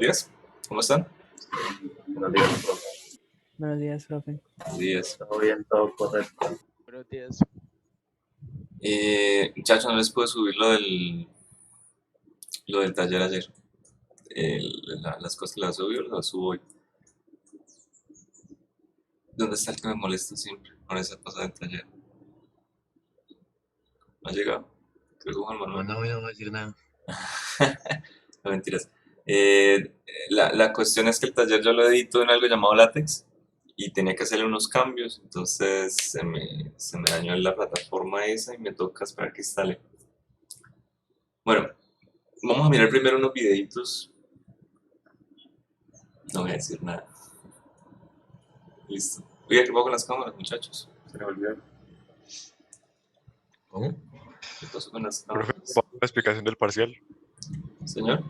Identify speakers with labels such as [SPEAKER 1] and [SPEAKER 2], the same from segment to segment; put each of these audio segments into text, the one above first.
[SPEAKER 1] días. ¿Cómo están?
[SPEAKER 2] Buenos días, profe.
[SPEAKER 3] Buenos días, profe.
[SPEAKER 1] Buenos días.
[SPEAKER 2] Todo bien, todo correcto.
[SPEAKER 4] Buenos días.
[SPEAKER 1] Muchachos, no les puedo subir lo del taller ayer. Las cosas que las subí, las subo hoy. ¿Dónde está el que me molesta siempre con esa cosa del taller? ¿No ha llegado? Creo que Juan Manuel.
[SPEAKER 2] No voy a decir nada.
[SPEAKER 1] No, mentiras. La cuestión es que el taller yo lo edito en algo llamado LaTeX y tenía que hacerle unos cambios, entonces se me dañó la plataforma esa y me toca esperar que instale. Bueno, vamos a mirar primero unos videitos. No voy a decir nada. Listo. Oiga, ¿qué pasó con las cámaras, muchachos? Se me olvidó.
[SPEAKER 2] ¿Cómo?
[SPEAKER 1] ¿Qué pasó con las
[SPEAKER 5] Profe,
[SPEAKER 1] cámaras?
[SPEAKER 5] la explicación del parcial.
[SPEAKER 1] Señor.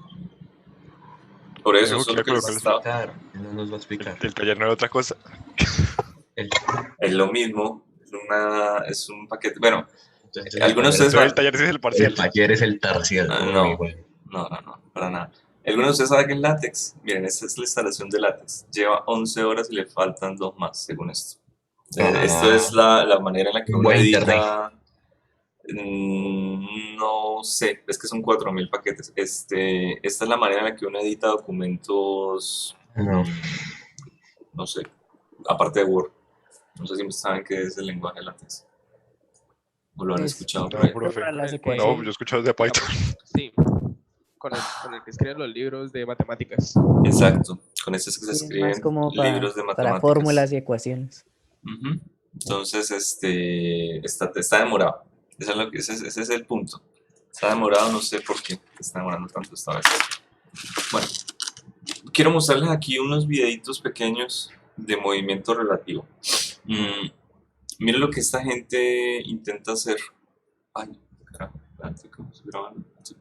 [SPEAKER 1] Por eso,
[SPEAKER 5] Dijo que
[SPEAKER 1] solo
[SPEAKER 5] iba a
[SPEAKER 1] que les
[SPEAKER 5] colocar
[SPEAKER 1] estaba...
[SPEAKER 2] Él no nos va a explicar.
[SPEAKER 5] El taller no era otra cosa.
[SPEAKER 2] Él-
[SPEAKER 1] Es lo mismo. Es un paquete. Bueno,
[SPEAKER 2] entonces,
[SPEAKER 1] algunos de ustedes
[SPEAKER 5] Entonces el
[SPEAKER 1] van...
[SPEAKER 5] taller sí es el
[SPEAKER 2] el
[SPEAKER 5] parcial.
[SPEAKER 2] taller es el tarcial.
[SPEAKER 1] Ah,
[SPEAKER 2] Uy,
[SPEAKER 1] no.
[SPEAKER 2] bueno.
[SPEAKER 1] No, para nada. ¿Alguno de ustedes sabe que es látex? Miren, esta es la instalación de látex. Lleva 11 horas y le faltan 2 más, según esto. Esto es la manera en la que uno
[SPEAKER 2] Buen
[SPEAKER 1] edita. No sé, es que son 4000 paquetes. Esta es la manera en la que uno edita documentos,
[SPEAKER 2] No.
[SPEAKER 1] no sé, aparte de Word. No sé si saben qué es el lenguaje látex. ¿O lo han
[SPEAKER 3] Es-
[SPEAKER 1] escuchado por
[SPEAKER 5] No,
[SPEAKER 1] ahí?
[SPEAKER 5] profe.
[SPEAKER 3] Para las
[SPEAKER 4] No,
[SPEAKER 5] No,
[SPEAKER 3] ecuaciones.
[SPEAKER 5] yo he escuchado de Python.
[SPEAKER 4] Sí, con el que escriben los libros de matemáticas.
[SPEAKER 1] Exacto. Con esto es que se
[SPEAKER 3] Sí, es más
[SPEAKER 1] escriben
[SPEAKER 3] como
[SPEAKER 1] libros de
[SPEAKER 3] para
[SPEAKER 1] matemáticas.
[SPEAKER 3] fórmulas y ecuaciones.
[SPEAKER 1] Ujú. Entonces, está demorado. Ese es el punto. Está demorado, no sé por qué está demorando tanto esta vez. Bueno, quiero mostrarles aquí unos videitos pequeños de movimiento relativo. Miren lo que esta gente intenta hacer. Ay, carajo, espérate, ¿cómo estoy grabando? Sí.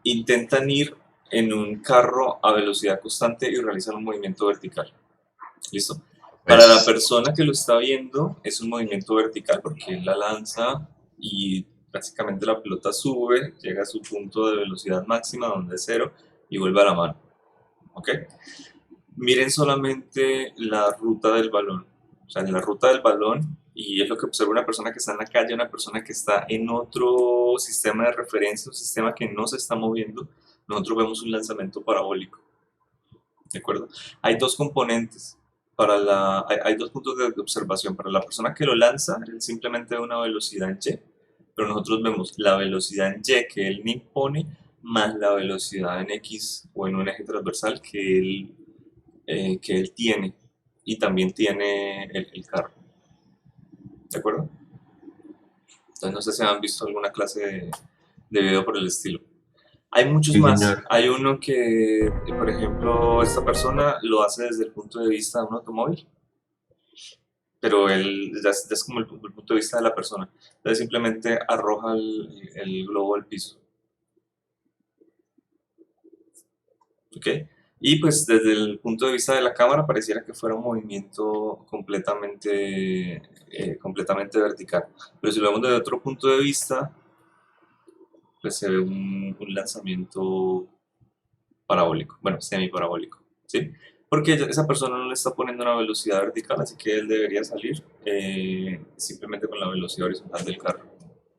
[SPEAKER 1] Intentan ir en un carro a velocidad constante y realizar un movimiento vertical. ¿Listo? Para la persona que lo está viendo es un movimiento vertical porque él la lanza y básicamente la pelota sube, llega a su punto de velocidad máxima donde es cero y vuelve a la mano. ¿Ok? Miren solamente la ruta del balón. O sea, en la ruta del balón, y es lo que observa una persona que está en la calle, una persona que está en otro sistema de referencia, un sistema que no se está moviendo, nosotros vemos un lanzamiento parabólico. ¿De acuerdo? Hay dos componentes. Hay dos puntos de observación. Para la persona que lo lanza, él simplemente ve una velocidad en y, pero nosotros vemos la velocidad en y que él impone más la velocidad en x o en un eje transversal que él tiene y también tiene el carro. ¿De acuerdo? Entonces no sé si han visto alguna clase de video por el estilo. Hay muchos
[SPEAKER 2] Sí,
[SPEAKER 1] más.
[SPEAKER 2] señor.
[SPEAKER 1] Hay uno que, por ejemplo, esta persona lo hace desde el punto de vista de un automóvil, pero él ya es como el punto de vista de la persona. Entonces simplemente arroja el globo al piso. ¿Ok? Y pues desde el punto de vista de la cámara pareciera que fuera un movimiento completamente vertical. Pero si lo vemos desde otro punto de vista, pues se ve un lanzamiento parabólico, bueno, semiparabólico, ¿sí? Porque esa persona no le está poniendo una velocidad vertical, así que él debería salir simplemente con la velocidad horizontal del carro.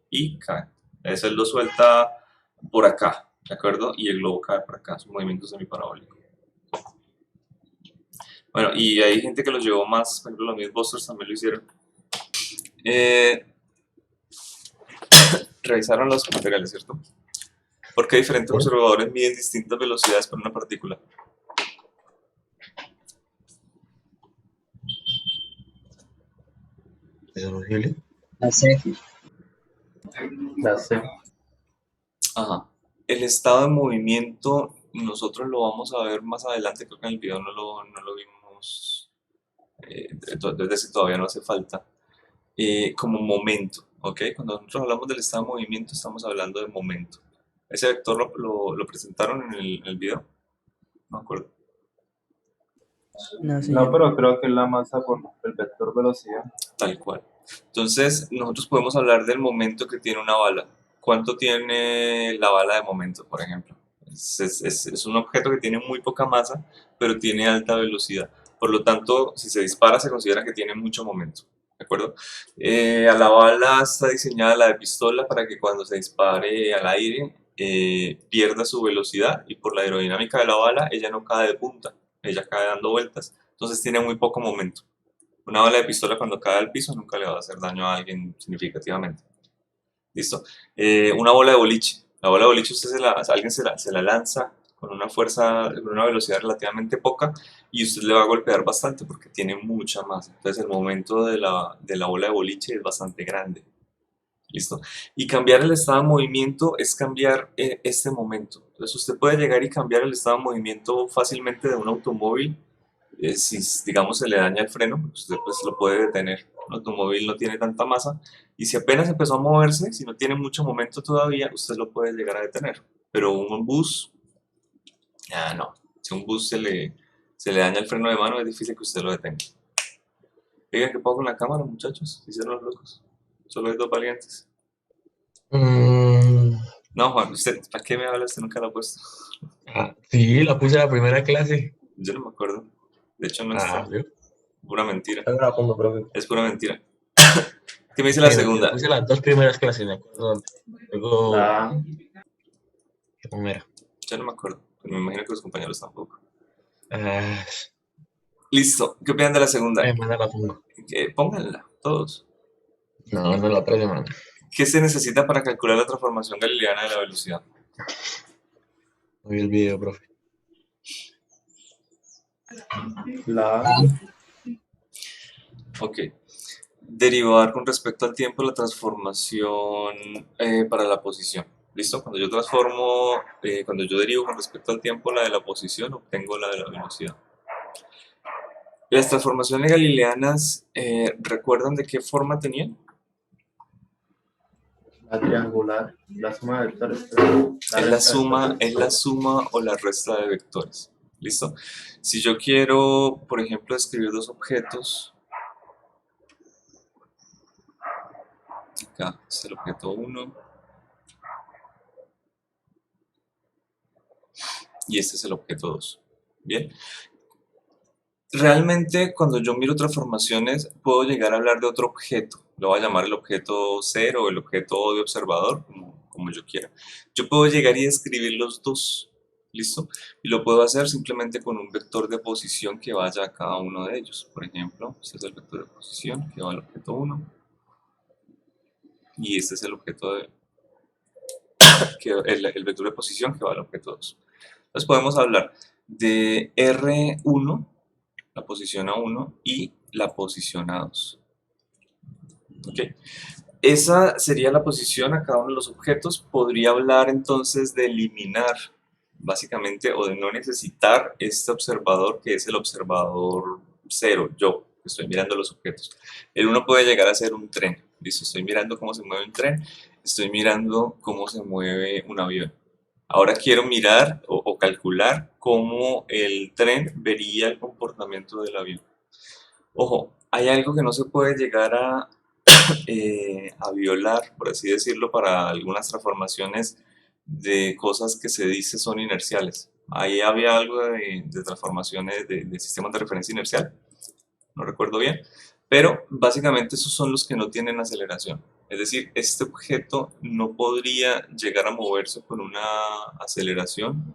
[SPEAKER 1] Y cae. Eso él lo suelta por acá, ¿de acuerdo? Y el globo cae por acá, es un movimiento semiparabólico. Bueno, y hay gente que lo llevó más, por ejemplo, los Mythbusters también lo hicieron. Revisaron los materiales, ¿cierto? Porque diferentes observadores miden distintas velocidades para una partícula.
[SPEAKER 2] ¿Es posible?
[SPEAKER 6] La C.
[SPEAKER 2] La C.
[SPEAKER 1] Ajá. El estado de movimiento, nosotros lo vamos a ver más adelante, creo que en el video no lo vimos, desde que todavía no hace falta, como momento, ¿ok? Cuando nosotros hablamos del estado de movimiento, estamos hablando de momento. Ese vector lo presentaron en el video, no me acuerdo.
[SPEAKER 3] No,
[SPEAKER 6] No,
[SPEAKER 3] señor.
[SPEAKER 6] pero creo que es la masa por el vector velocidad.
[SPEAKER 1] Tal cual. Entonces, nosotros podemos hablar del momento que tiene una bala. ¿Cuánto tiene la bala de momento, por ejemplo? Es un objeto que tiene muy poca masa, pero tiene alta velocidad. Por lo tanto, si se dispara, se considera que tiene mucho momento. ¿De acuerdo? A la bala está diseñada la de pistola para que cuando se dispare al aire pierda su velocidad y por la aerodinámica de la bala ella no cae de punta, ella cae dando vueltas. Entonces tiene muy poco momento. Una bala de pistola cuando cae al piso nunca le va a hacer daño a alguien significativamente. ¿Listo? Una bola de boliche. La bola de boliche alguien se la lanza con una fuerza, con una velocidad relativamente poca y usted le va a golpear bastante porque tiene mucha masa. Entonces el momento de la bola de boliche es bastante grande. ¿Listo? Y cambiar el estado de movimiento es cambiar este momento. Entonces usted puede llegar y cambiar el estado de movimiento fácilmente de un automóvil. Si digamos se le daña el freno, usted pues lo puede detener. Un automóvil no tiene tanta masa y si apenas empezó a moverse, si no tiene mucho momento todavía, usted lo puede llegar a detener. Pero un bus, no. Si a un bus se le daña el freno de mano, es difícil que usted lo detenga. Digan que pongo con la cámara, muchachos, se hicieron los locos. Solo hay dos valientes.
[SPEAKER 2] Mm,
[SPEAKER 1] No, Juan, usted, ¿para qué me habla? Usted nunca lo ha puesto.
[SPEAKER 2] sí, la puse en la primera clase.
[SPEAKER 1] Yo no me acuerdo. De hecho, no está.
[SPEAKER 2] ¿Yo?
[SPEAKER 1] Pura mentira.
[SPEAKER 2] Ahora la pongo, profe.
[SPEAKER 1] Es pura mentira. ¿Qué me dice la
[SPEAKER 2] La
[SPEAKER 1] segunda?
[SPEAKER 2] puse las dos primeras clases, me acuerdo. Luego,
[SPEAKER 6] La
[SPEAKER 2] ¿qué primera?
[SPEAKER 1] Yo no me acuerdo. Me imagino que los compañeros tampoco.
[SPEAKER 2] Ah,
[SPEAKER 1] Listo. ¿Qué opinan de la segunda?
[SPEAKER 2] semana la pongo.
[SPEAKER 1] Pónganla, todos.
[SPEAKER 2] No, la otra semana.
[SPEAKER 1] ¿Qué se necesita para calcular la transformación galileana de la velocidad?
[SPEAKER 2] No vi el video, profe.
[SPEAKER 6] la
[SPEAKER 1] Ok. Derivar con respecto al tiempo la transformación para la posición. ¿Listo? Cuando yo derivo con respecto al tiempo la de la posición, obtengo la de la velocidad. Las transformaciones galileanas, ¿recuerdan de qué forma tenían?
[SPEAKER 6] triangular, la suma de vectores.
[SPEAKER 1] Es la suma o la resta de vectores. ¿Listo? Si yo quiero, por ejemplo, escribir dos objetos, acá es el objeto 1 y este es el objeto 2. Bien. Realmente cuando yo miro transformaciones puedo llegar a hablar de otro objeto. Lo voy a llamar el objeto 0 o el objeto O de observador, como yo quiera. Yo puedo llegar y escribir los dos, ¿listo? Y lo puedo hacer simplemente con un vector de posición que vaya a cada uno de ellos. Por ejemplo, este es el vector de posición que va al objeto 1 y este es el objeto el vector de posición que va al objeto 2. Entonces podemos hablar de R1, la posición A1 y la posición A2. ¿Okay? Esa sería la posición a cada uno de los objetos. Podría hablar entonces de eliminar, básicamente, o de no necesitar este observador que es el observador 0, yo, que estoy mirando los objetos. El 1 puede llegar a ser un tren. ¿Listo? Estoy mirando cómo se mueve un tren, estoy mirando cómo se mueve un avión. Ahora quiero mirar o calcular cómo el tren vería el comportamiento del avión. Ojo, hay algo que no se puede llegar a violar, por así decirlo, para algunas transformaciones de cosas que se dice son inerciales. Ahí había algo de transformaciones de sistemas de referencia inercial, no recuerdo bien, pero básicamente esos son los que no tienen aceleración. Es decir, este objeto no podría llegar a moverse con una aceleración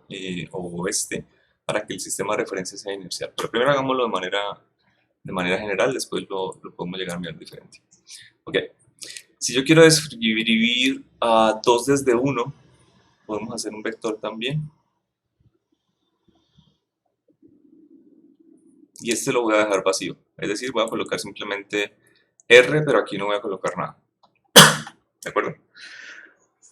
[SPEAKER 1] para que el sistema de referencia sea inercial. Pero primero hagámoslo de manera general, después lo podemos llegar a mirar diferente. Ok, si yo quiero describir a 2 desde 1, podemos hacer un vector también. Y este lo voy a dejar vacío, es decir, voy a colocar simplemente R, pero aquí no voy a colocar nada. ¿De acuerdo?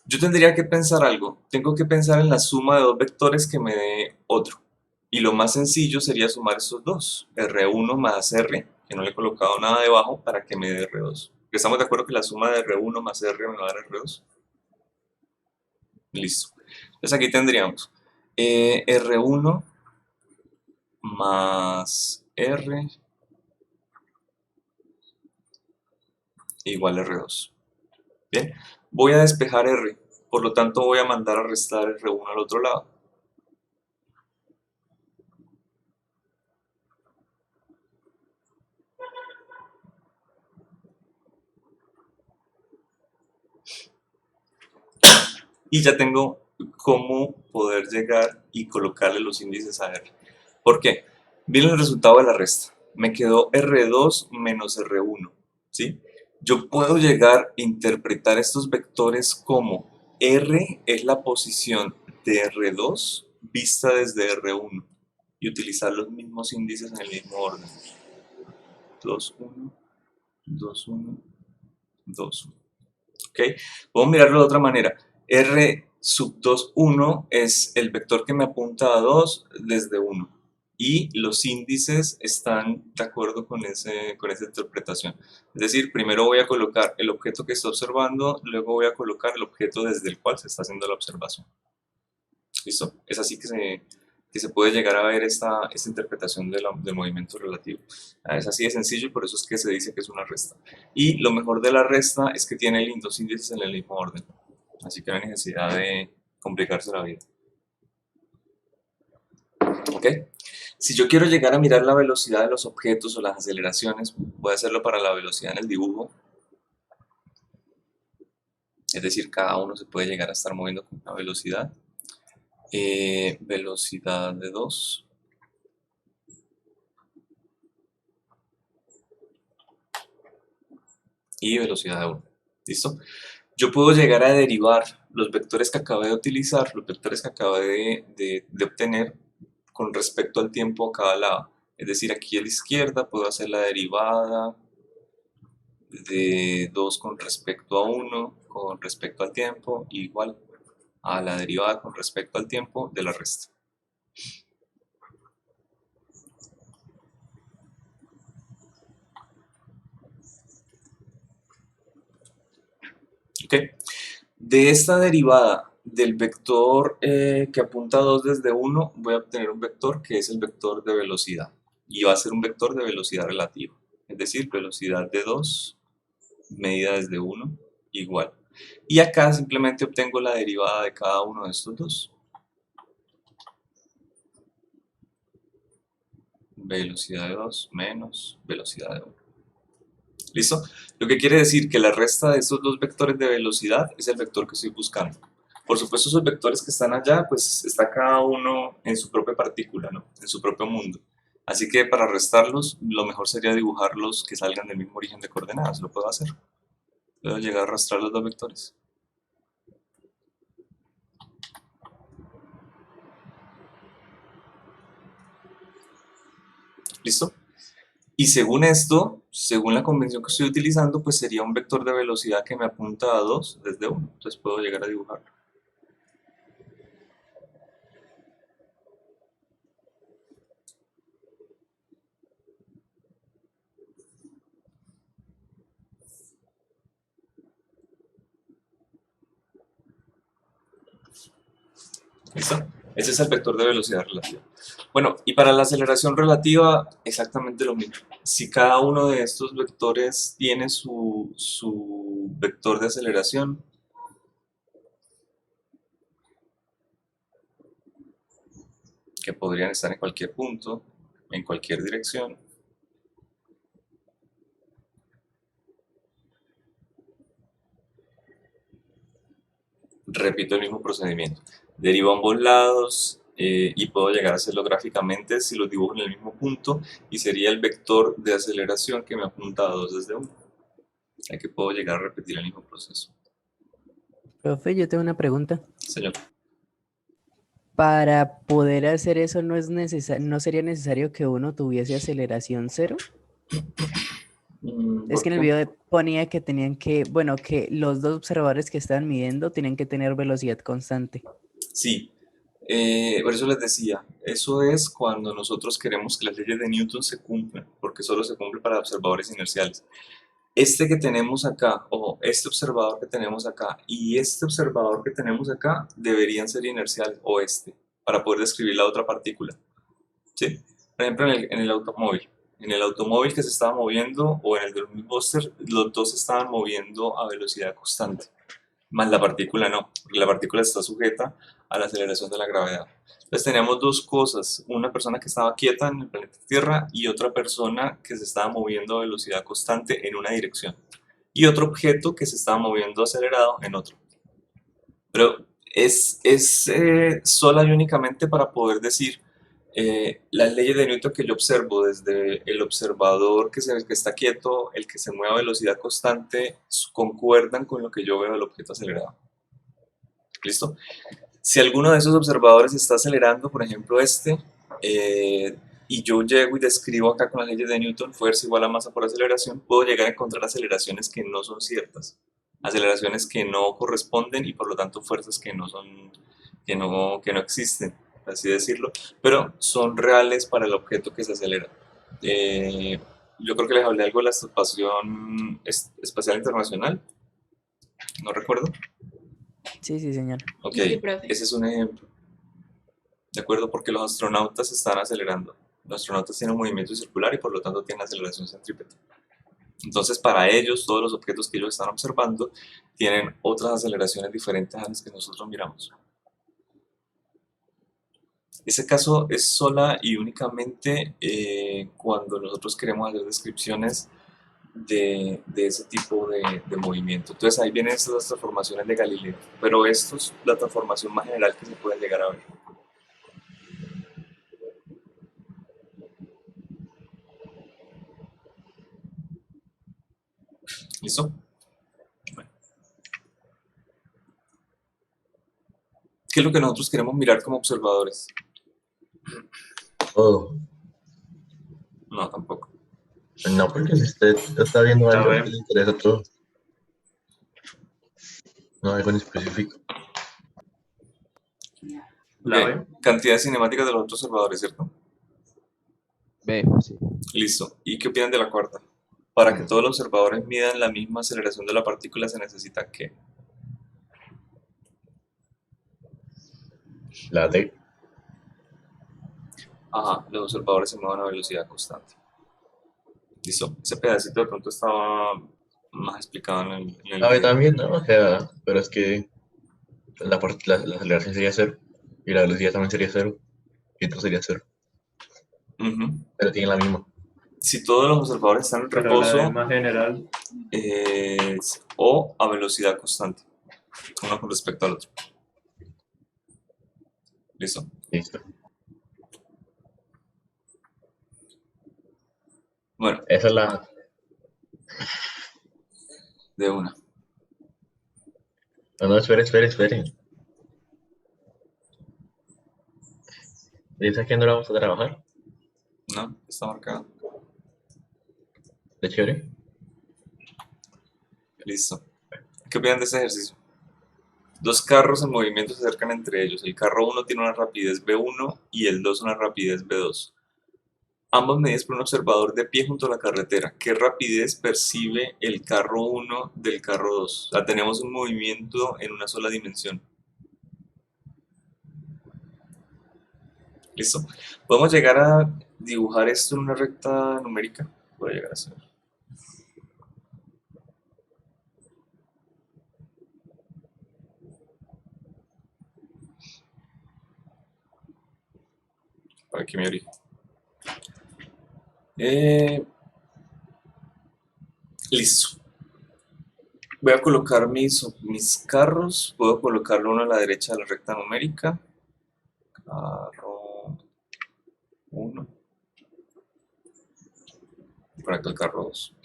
[SPEAKER 1] Yo tendría que pensar algo, tengo que pensar en la suma de dos vectores que me dé otro. Y lo más sencillo sería sumar esos dos, R1 más R, que no le he colocado nada debajo, para que me dé R2. ¿Estamos de acuerdo que la suma de R1 más R me va a dar R2? Listo. Entonces aquí tendríamos R1 más R igual a R2. Bien, voy a despejar R, por lo tanto voy a mandar a restar R1 al otro lado. y ya tengo cómo poder llegar y colocarle los índices a R. ¿Por qué? Miren el resultado de la resta. Me quedó R2 menos R1, ¿sí? Yo puedo llegar a interpretar estos vectores como R es la posición de R2 vista desde R1 y utilizar los mismos índices en el mismo orden. 2, 1, 2, 1, 2, 1. ¿Ok? Puedo mirarlo de otra manera. R sub 2, 1 es el vector que me apunta a 2 desde 1. Y los índices están de acuerdo con esa interpretación. Es decir, primero voy a colocar el objeto que está observando, luego voy a colocar el objeto desde el cual se está haciendo la observación. ¿Listo? Es así que se puede llegar a ver esta interpretación del movimiento relativo. Es así de sencillo y por eso es que se dice que es una resta. Y lo mejor de la resta es que tiene los índices en el mismo orden. Así que no hay necesidad de complicarse la vida. ¿Ok? Si yo quiero llegar a mirar la velocidad de los objetos o las aceleraciones, voy a hacerlo para la velocidad en el dibujo. Es decir, cada uno se puede llegar a estar moviendo con una velocidad. Velocidad de 2. Y velocidad de 1. ¿Listo? Yo puedo llegar a derivar los vectores que acabé de utilizar, los vectores que acabé de obtener con respecto al tiempo a cada lado. Es decir, aquí a la izquierda puedo hacer la derivada de 2 con respecto a 1 con respecto al tiempo, igual a la derivada con respecto al tiempo de la resta. ¿Ok? De esta derivada del vector que apunta a 2 desde 1, voy a obtener un vector que es el vector de velocidad. Y va a ser un vector de velocidad relativa. Es decir, velocidad de 2 medida desde 1 igual. Y acá simplemente obtengo la derivada de cada uno de estos dos. Velocidad de 2 menos velocidad de 1. ¿Listo? Lo que quiere decir que la resta de estos dos vectores de velocidad es el vector que estoy buscando. Por supuesto, esos vectores que están allá, pues está cada uno en su propia partícula, ¿no? En su propio mundo. Así que para restarlos, lo mejor sería dibujarlos que salgan del mismo origen de coordenadas. Lo puedo hacer. Puedo llegar a arrastrar los dos vectores. ¿Listo? Y según esto, según la convención que estoy utilizando, pues sería un vector de velocidad que me apunta a 2 desde 1. Entonces puedo llegar a dibujarlo. ¿Listo? Ese es el vector de velocidad relativa. Bueno, y para la aceleración relativa, exactamente lo mismo. Si cada uno de estos vectores tiene su vector de aceleración, que podrían estar en cualquier punto, en cualquier dirección, repito el mismo procedimiento. Derivo a ambos lados y puedo llegar a hacerlo gráficamente si los dibujo en el mismo punto y sería el vector de aceleración que me apunta a 2 desde 1. Aquí puedo llegar a repetir el mismo proceso.
[SPEAKER 3] Profe, yo tengo una pregunta.
[SPEAKER 1] Señor.
[SPEAKER 3] Para poder hacer eso no sería necesario que uno tuviese aceleración cero. Es que en el video ponía que tenían que, bueno, que los dos observadores que estaban midiendo tienen que tener velocidad constante.
[SPEAKER 1] Sí, por eso les decía, eso es cuando nosotros queremos que las leyes de Newton se cumplan, porque solo se cumple para observadores inerciales. Este que tenemos acá, o este observador que tenemos acá, y este observador que tenemos acá, deberían ser inerciales, o este, para poder describir la otra partícula. ¿Sí? Por ejemplo, en el automóvil. En el automóvil que se estaba moviendo, o en el del Buster, los dos se estaban moviendo a velocidad constante, más la partícula no, porque la partícula está sujeta a la aceleración de la gravedad. Entonces teníamos dos cosas, una persona que estaba quieta en el planeta Tierra y otra persona que se estaba moviendo a velocidad constante en una dirección. Y otro objeto que se estaba moviendo acelerado en otro. Pero Es sola y únicamente para poder decir las leyes de Newton que yo observo desde el observador que está quieto, el que se mueve a velocidad constante, concuerdan con lo que yo veo del objeto acelerado. ¿Listo? Si alguno de esos observadores está acelerando, por ejemplo y yo llego y describo acá con las leyes de Newton, fuerza igual a masa por aceleración, puedo llegar a encontrar aceleraciones que no son ciertas, aceleraciones que no corresponden y por lo tanto fuerzas que no existen, por así decirlo, pero son reales para el objeto que se acelera. Yo creo que les hablé algo de la Estación Espacial Internacional, no recuerdo.
[SPEAKER 3] Sí, sí, señor.
[SPEAKER 1] Ok,
[SPEAKER 7] Sí, profe.
[SPEAKER 1] ese es un ejemplo. ¿De acuerdo? Porque los astronautas están acelerando. Los astronautas tienen un movimiento circular y por lo tanto tienen aceleración centrípeta. Entonces, para ellos, todos los objetos que ellos están observando tienen otras aceleraciones diferentes a las que nosotros miramos. Ese caso es sola y únicamente cuando nosotros queremos hacer descripciones de ese tipo de movimiento. Entonces ahí vienen estas transformaciones de Galileo, pero esto es la transformación más general que se puede llegar a ver. ¿Listo? Bueno. ¿Qué es lo que nosotros queremos mirar como observadores?
[SPEAKER 2] Todo.
[SPEAKER 1] No, tampoco.
[SPEAKER 2] No, porque si usted está viendo
[SPEAKER 6] A
[SPEAKER 2] algo,
[SPEAKER 6] ver.
[SPEAKER 2] le interesa todo. No algo en específico.
[SPEAKER 6] La
[SPEAKER 1] Ok,
[SPEAKER 6] B.
[SPEAKER 1] cantidad cinemática de los otros observadores, ¿cierto?
[SPEAKER 4] B, sí.
[SPEAKER 1] Listo. ¿Y qué opinan de la cuarta? Para que todos los observadores midan la misma aceleración de la partícula se necesita ¿qué?
[SPEAKER 2] La D.
[SPEAKER 1] Ajá, los observadores se mueven a velocidad constante. Listo. Ese pedacito de pronto estaba más explicado en el
[SPEAKER 2] La B
[SPEAKER 1] video.
[SPEAKER 2] también, ¿no? O sea, pero es que la aceleración sería cero. Y la velocidad también sería cero. Y esto sería cero.
[SPEAKER 1] Ujú.
[SPEAKER 2] Pero tienen la misma.
[SPEAKER 1] Si todos los observadores están en
[SPEAKER 6] Pero la
[SPEAKER 1] reposo
[SPEAKER 6] D más general.
[SPEAKER 1] o a velocidad constante, uno con respecto al otro. Listo.
[SPEAKER 2] Listo.
[SPEAKER 1] Bueno,
[SPEAKER 2] Esa es la.
[SPEAKER 1] de una.
[SPEAKER 2] No, espere. ¿Dices que no la vamos a trabajar?
[SPEAKER 1] ¿No? Está marcado.
[SPEAKER 2] De chévere.
[SPEAKER 1] Listo. ¿Qué opinan de este ejercicio? Dos carros en movimiento se acercan entre ellos. El carro 1 tiene una rapidez v1 y el 2 una rapidez v2. Ambos medidas por un observador de pie junto a la carretera. ¿Qué rapidez percibe el carro 1 del carro 2? O sea, tenemos un movimiento en una sola dimensión. ¿Listo? ¿Podemos llegar a dibujar esto en una recta numérica? Puede llegar a ser. Para que me origen. Listo. Voy a colocar mis carros. Puedo colocarlo uno a la derecha de la recta numérica. Carro 1. Y por acá el carro 2.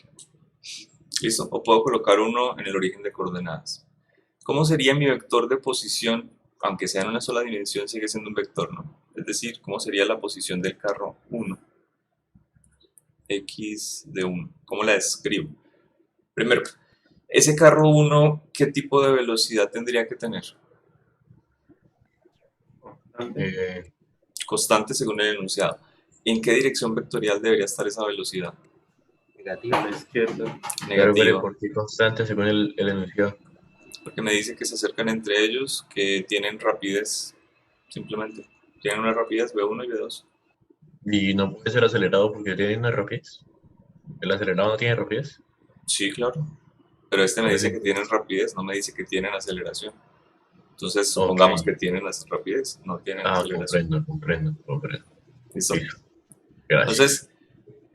[SPEAKER 1] Listo. O puedo colocar uno en el origen de coordenadas. ¿Cómo sería mi vector de posición? Aunque sea en una sola dimensión, sigue siendo un vector, ¿no? Es decir, ¿cómo sería la posición del carro 1? X de 1. ¿Cómo la describo? Primero, ese carro 1, ¿qué tipo de velocidad tendría que tener? Constante según el enunciado. ¿En qué dirección vectorial debería estar esa velocidad?
[SPEAKER 6] A la izquierda.
[SPEAKER 2] Pero
[SPEAKER 1] Negativa.
[SPEAKER 2] ¿por qué constante según el enunciado?
[SPEAKER 1] Porque me dice que se acercan entre ellos, que tienen rapidez, simplemente. Tienen una rapidez v1 y v2.
[SPEAKER 2] Y no puede ser acelerado porque tiene una rapidez. ¿El acelerado no tiene rapidez?
[SPEAKER 1] Sí, claro. Pero este me
[SPEAKER 2] Pues
[SPEAKER 1] dice
[SPEAKER 2] sí.
[SPEAKER 1] que tienen rapidez, no me dice que tienen aceleración. Entonces,
[SPEAKER 2] Ok.
[SPEAKER 1] supongamos que tienen rapidez, no tienen
[SPEAKER 2] Ah,
[SPEAKER 1] aceleración.
[SPEAKER 2] comprendo.
[SPEAKER 1] ¿Listo?
[SPEAKER 2] Listo. Gracias.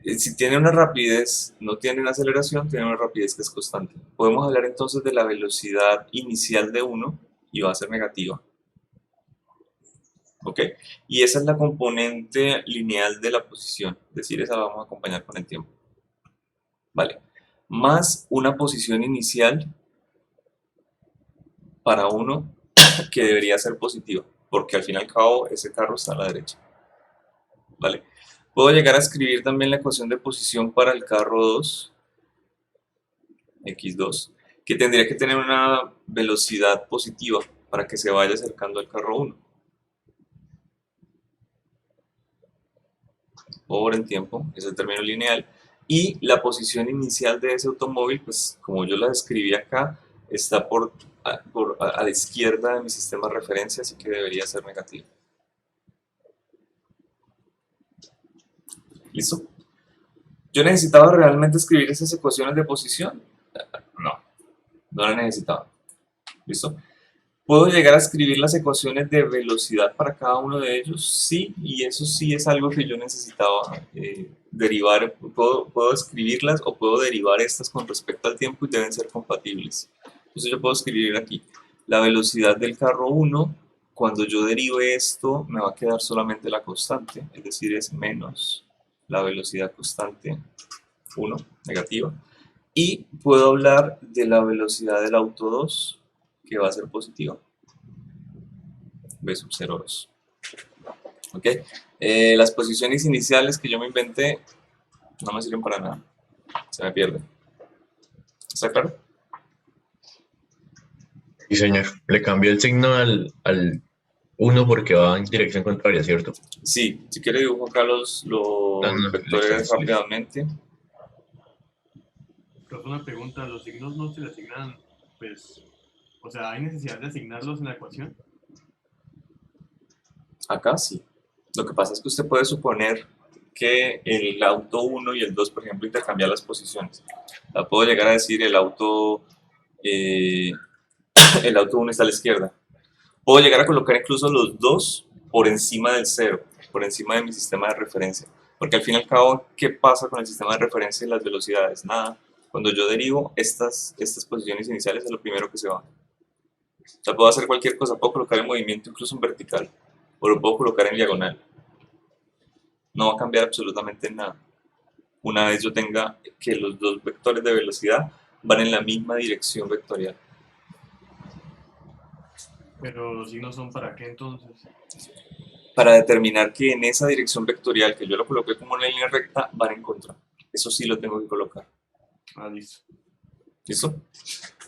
[SPEAKER 1] Entonces, si tiene una rapidez, no tienen aceleración, tienen una rapidez que es constante. Podemos hablar entonces de la velocidad inicial de 1 y va a ser negativa. ¿Ok? Y esa es la componente lineal de la posición, es decir, esa la vamos a acompañar con el tiempo. Vale. Más una posición inicial para uno que debería ser positiva, porque al fin y al cabo ese carro está a la derecha. ¿Vale? Puedo llegar a escribir también la ecuación de posición para el carro 2, x2, que tendría que tener una velocidad positiva para que se vaya acercando al carro 1. Por el tiempo, es el término lineal. Y la posición inicial de ese automóvil, pues como yo la describí acá, está a la izquierda de mi sistema de referencia, así que debería ser negativo. ¿Listo? ¿Yo necesitaba realmente escribir esas ecuaciones de posición? No las necesitaba. ¿Listo? ¿Puedo llegar a escribir las ecuaciones de velocidad para cada uno de ellos? Sí, y eso sí es algo que yo necesitaba derivar. Puedo escribirlas o puedo derivar estas con respecto al tiempo y deben ser compatibles. Entonces yo puedo escribir aquí la velocidad del carro 1. Cuando yo derive esto, me va a quedar solamente la constante, es decir, es menos la velocidad constante 1, negativa. Y puedo hablar de la velocidad del auto 2, que va a ser positiva. B sub 0,2. ¿Ok? Las posiciones iniciales que yo me inventé no me sirven para nada. Se me pierden. ¿Está claro?
[SPEAKER 2] Sí, señor. Le cambió el signo al 1 porque va en dirección contraria, ¿cierto?
[SPEAKER 1] Sí, si quiere dibujo acá los
[SPEAKER 2] No,
[SPEAKER 1] vectores
[SPEAKER 2] listo.
[SPEAKER 1] rápidamente.
[SPEAKER 6] Pues una pregunta, ¿los signos no se le asignan, pues, o sea, hay necesidad de asignarlos en la ecuación?
[SPEAKER 1] Acá sí. Lo que pasa es que usted puede suponer que el auto 1 y el 2, por ejemplo, intercambian las posiciones. La puedo llegar a decir el auto 1 está a la izquierda. Puedo llegar a colocar incluso los dos por encima del 0, por encima de mi sistema de referencia. Porque al fin y al cabo, ¿qué pasa con el sistema de referencia y las velocidades? Nada. Cuando yo derivo estas posiciones iniciales es lo primero que se va. O sea, puedo hacer cualquier cosa, puedo colocar el movimiento incluso en vertical, o lo puedo colocar en diagonal. No va a cambiar absolutamente nada. Una vez yo tenga que los dos vectores de velocidad van en la misma dirección vectorial.
[SPEAKER 6] Pero los signos son para qué entonces.
[SPEAKER 1] Para determinar que en esa dirección vectorial que yo lo coloqué como una línea recta, van en contra. Eso sí lo tengo que colocar.
[SPEAKER 6] Ah, listo.
[SPEAKER 1] ¿Listo?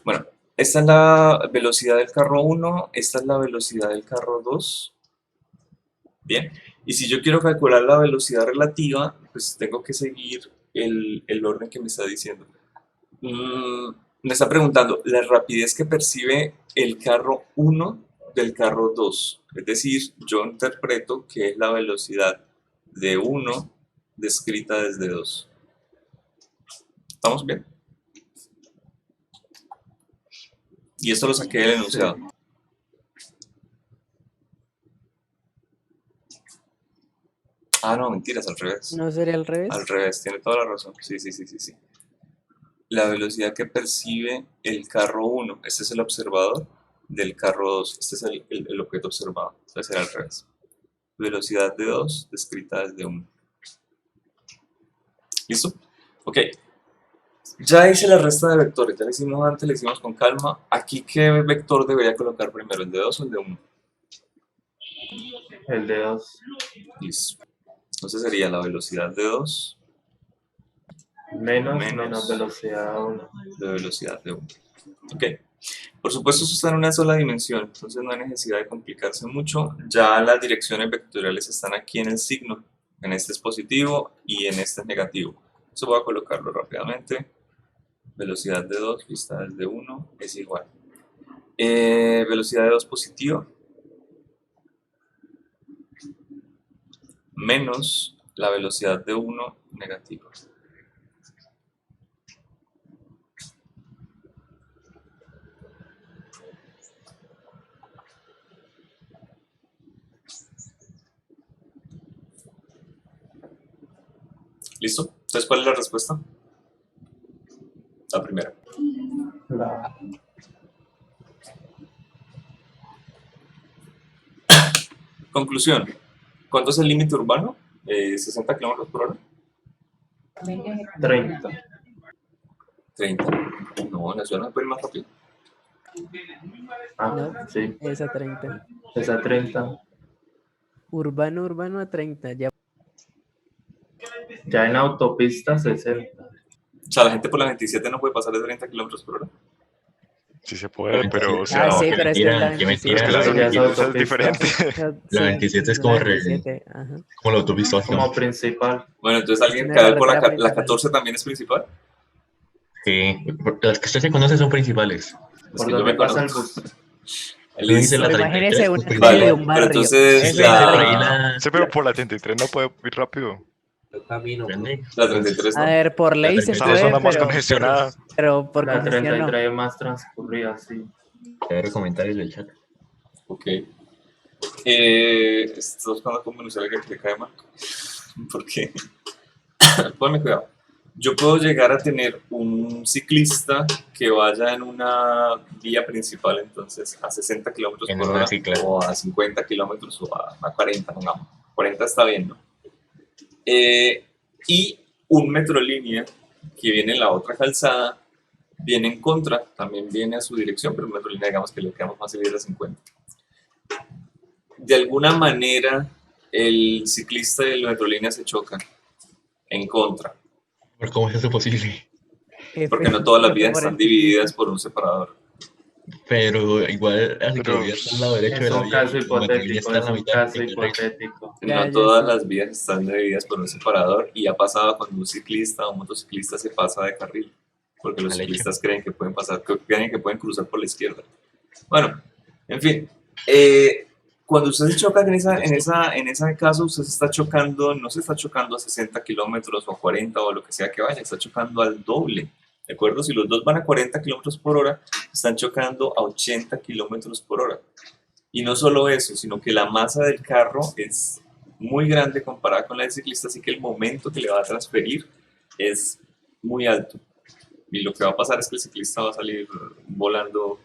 [SPEAKER 1] Bueno, esta es la velocidad del carro 1, esta es la velocidad del carro 2. Bien, y si yo quiero calcular la velocidad relativa, pues tengo que seguir el orden que me está diciendo. Me está preguntando la rapidez que percibe el carro 1 del carro 2. Es decir, yo interpreto que es la velocidad de 1 descrita desde 2. ¿Estamos bien? Y esto lo saqué del enunciado. Ah, no, mentiras, al revés.
[SPEAKER 3] ¿No sería al revés?
[SPEAKER 1] Al revés, tiene toda la razón. Sí. La velocidad que percibe el carro 1, este es el observador, del carro 2, este es el objeto observado, entonces será al revés. Velocidad de 2 descrita desde 1. ¿Listo? Ok. Ya hice la resta de vectores, ya lo hicimos antes, lo hicimos con calma. Aquí, ¿qué vector debería colocar primero, el de 2 o el de 1?
[SPEAKER 6] El de 2.
[SPEAKER 1] Listo. Entonces sería la velocidad de 2
[SPEAKER 6] Menos velocidad 1.
[SPEAKER 1] de velocidad de 1. Ok. Por supuesto, eso está en una sola dimensión, entonces no hay necesidad de complicarse mucho. Ya las direcciones vectoriales están aquí en el signo. En este es positivo y en este es negativo. Eso voy a colocarlo rápidamente. Velocidad de 2 vista desde 1 es igual. Velocidad de 2 positiva menos la velocidad de 1 negativa. ¿Listo? Entonces, ¿cuál es la respuesta? La primera.
[SPEAKER 6] La
[SPEAKER 1] Conclusión. ¿Cuánto es el límite urbano? 60 kilómetros por hora.
[SPEAKER 7] 30.
[SPEAKER 1] 30. No, en la ciudad no puede ir más rápido.
[SPEAKER 7] Ah,
[SPEAKER 3] No.
[SPEAKER 7] sí.
[SPEAKER 3] Es a 30.
[SPEAKER 7] Es a 30.
[SPEAKER 3] Urbano a 30. Ya.
[SPEAKER 7] Ya en autopista 60.
[SPEAKER 1] O sea, la gente por la 27 no puede pasar de 30 kilómetros por hora.
[SPEAKER 5] Sí se puede, pero, o sea,
[SPEAKER 3] Ah, sí,
[SPEAKER 2] qué
[SPEAKER 3] pero es que
[SPEAKER 2] mentira,
[SPEAKER 3] la
[SPEAKER 2] qué
[SPEAKER 3] 27.
[SPEAKER 5] pero es que
[SPEAKER 2] mentira.
[SPEAKER 5] esa
[SPEAKER 7] ya
[SPEAKER 5] es,
[SPEAKER 7] es
[SPEAKER 5] esa es
[SPEAKER 7] autopista.
[SPEAKER 5] diferente.
[SPEAKER 2] La 27 es como
[SPEAKER 3] la 27, ajá.
[SPEAKER 2] como la autopista.
[SPEAKER 7] Como principal.
[SPEAKER 1] Bueno, entonces alguien
[SPEAKER 3] Una
[SPEAKER 1] que va por
[SPEAKER 3] carretera
[SPEAKER 1] la
[SPEAKER 3] principal.
[SPEAKER 1] 14 también es principal.
[SPEAKER 2] Sí, las que usted se conoce son principales.
[SPEAKER 1] Es
[SPEAKER 7] Por
[SPEAKER 1] que yo
[SPEAKER 7] donde
[SPEAKER 1] me
[SPEAKER 7] pasa el
[SPEAKER 1] conozco.
[SPEAKER 7] bus.
[SPEAKER 2] Él me dice
[SPEAKER 1] Listo.
[SPEAKER 2] la
[SPEAKER 3] Pero
[SPEAKER 2] 33,
[SPEAKER 3] imagínese
[SPEAKER 2] pues,
[SPEAKER 3] una especie
[SPEAKER 2] principal.
[SPEAKER 3] de
[SPEAKER 1] Vale,
[SPEAKER 3] un
[SPEAKER 1] pero
[SPEAKER 3] barrio.
[SPEAKER 1] entonces
[SPEAKER 3] Es
[SPEAKER 2] Sí,
[SPEAKER 3] un
[SPEAKER 2] por ahí
[SPEAKER 3] barrio.
[SPEAKER 2] la,
[SPEAKER 5] Sí, pero por la 33 no puede ir rápido.
[SPEAKER 2] ¿entiende?
[SPEAKER 1] la 33
[SPEAKER 3] A
[SPEAKER 1] no.
[SPEAKER 3] ver, por ley se
[SPEAKER 5] Esa es la
[SPEAKER 3] puede,
[SPEAKER 5] zona más
[SPEAKER 3] pero
[SPEAKER 5] congestionada.
[SPEAKER 3] por
[SPEAKER 7] La
[SPEAKER 3] congestión no.
[SPEAKER 7] 33 es más transcurrida, sí.
[SPEAKER 2] Ver comentarios del chat.
[SPEAKER 1] Ok. Estás buscando cómo conocer a alguien que te cae mal. ¿Por qué? Ponme cuidado. Yo puedo llegar a tener un ciclista que vaya en una vía principal, entonces a 60 kilómetros
[SPEAKER 2] En
[SPEAKER 1] por
[SPEAKER 2] una
[SPEAKER 1] hora,
[SPEAKER 2] cicla.
[SPEAKER 1] o a 50 kilómetros, o a 40, pongamos. 40 está bien, ¿no? Y un metrolínea que viene en la otra calzada, viene en contra, también viene a su dirección, pero un metrolínea, digamos que le quedamos más seguir a 50. De alguna manera, el ciclista y el metrolínea se chocan en contra.
[SPEAKER 2] Pero ¿cómo es eso posible?
[SPEAKER 1] Porque no todas las vías
[SPEAKER 3] Por el
[SPEAKER 1] están divididas por un separador.
[SPEAKER 2] Pero igual la
[SPEAKER 5] Pero-
[SPEAKER 2] ciclovía está al lado derecho de
[SPEAKER 7] Es
[SPEAKER 2] la
[SPEAKER 7] un
[SPEAKER 2] vía
[SPEAKER 7] caso
[SPEAKER 2] y la metrolínea
[SPEAKER 7] hipotético,
[SPEAKER 2] está en
[SPEAKER 7] es
[SPEAKER 2] la
[SPEAKER 7] un
[SPEAKER 2] mitad
[SPEAKER 7] caso
[SPEAKER 2] del carril.
[SPEAKER 7] hipotético.
[SPEAKER 3] Ya,
[SPEAKER 1] No
[SPEAKER 3] ya
[SPEAKER 1] todas
[SPEAKER 3] sé.
[SPEAKER 1] las vías están divididas por un separador y ha pasado cuando un ciclista o un motociclista se pasa de carril. Porque los
[SPEAKER 2] Mal hecho.
[SPEAKER 1] ciclistas creen que pueden pasar, creen que pueden cruzar por la izquierda. Bueno, en fin. Cuando usted se choca en ese caso, usted se está chocando, no se está chocando a 60 kilómetros o a 40 o lo que sea que vaya, está chocando al doble. ¿De acuerdo? Si los dos van a 40 kilómetros por hora, están chocando a 80 kilómetros por hora. Y no solo eso, sino que la masa del carro es muy grande comparada con la del ciclista, así que el momento que le va a transferir es muy alto. Y lo que va a pasar es que el ciclista va a salir volando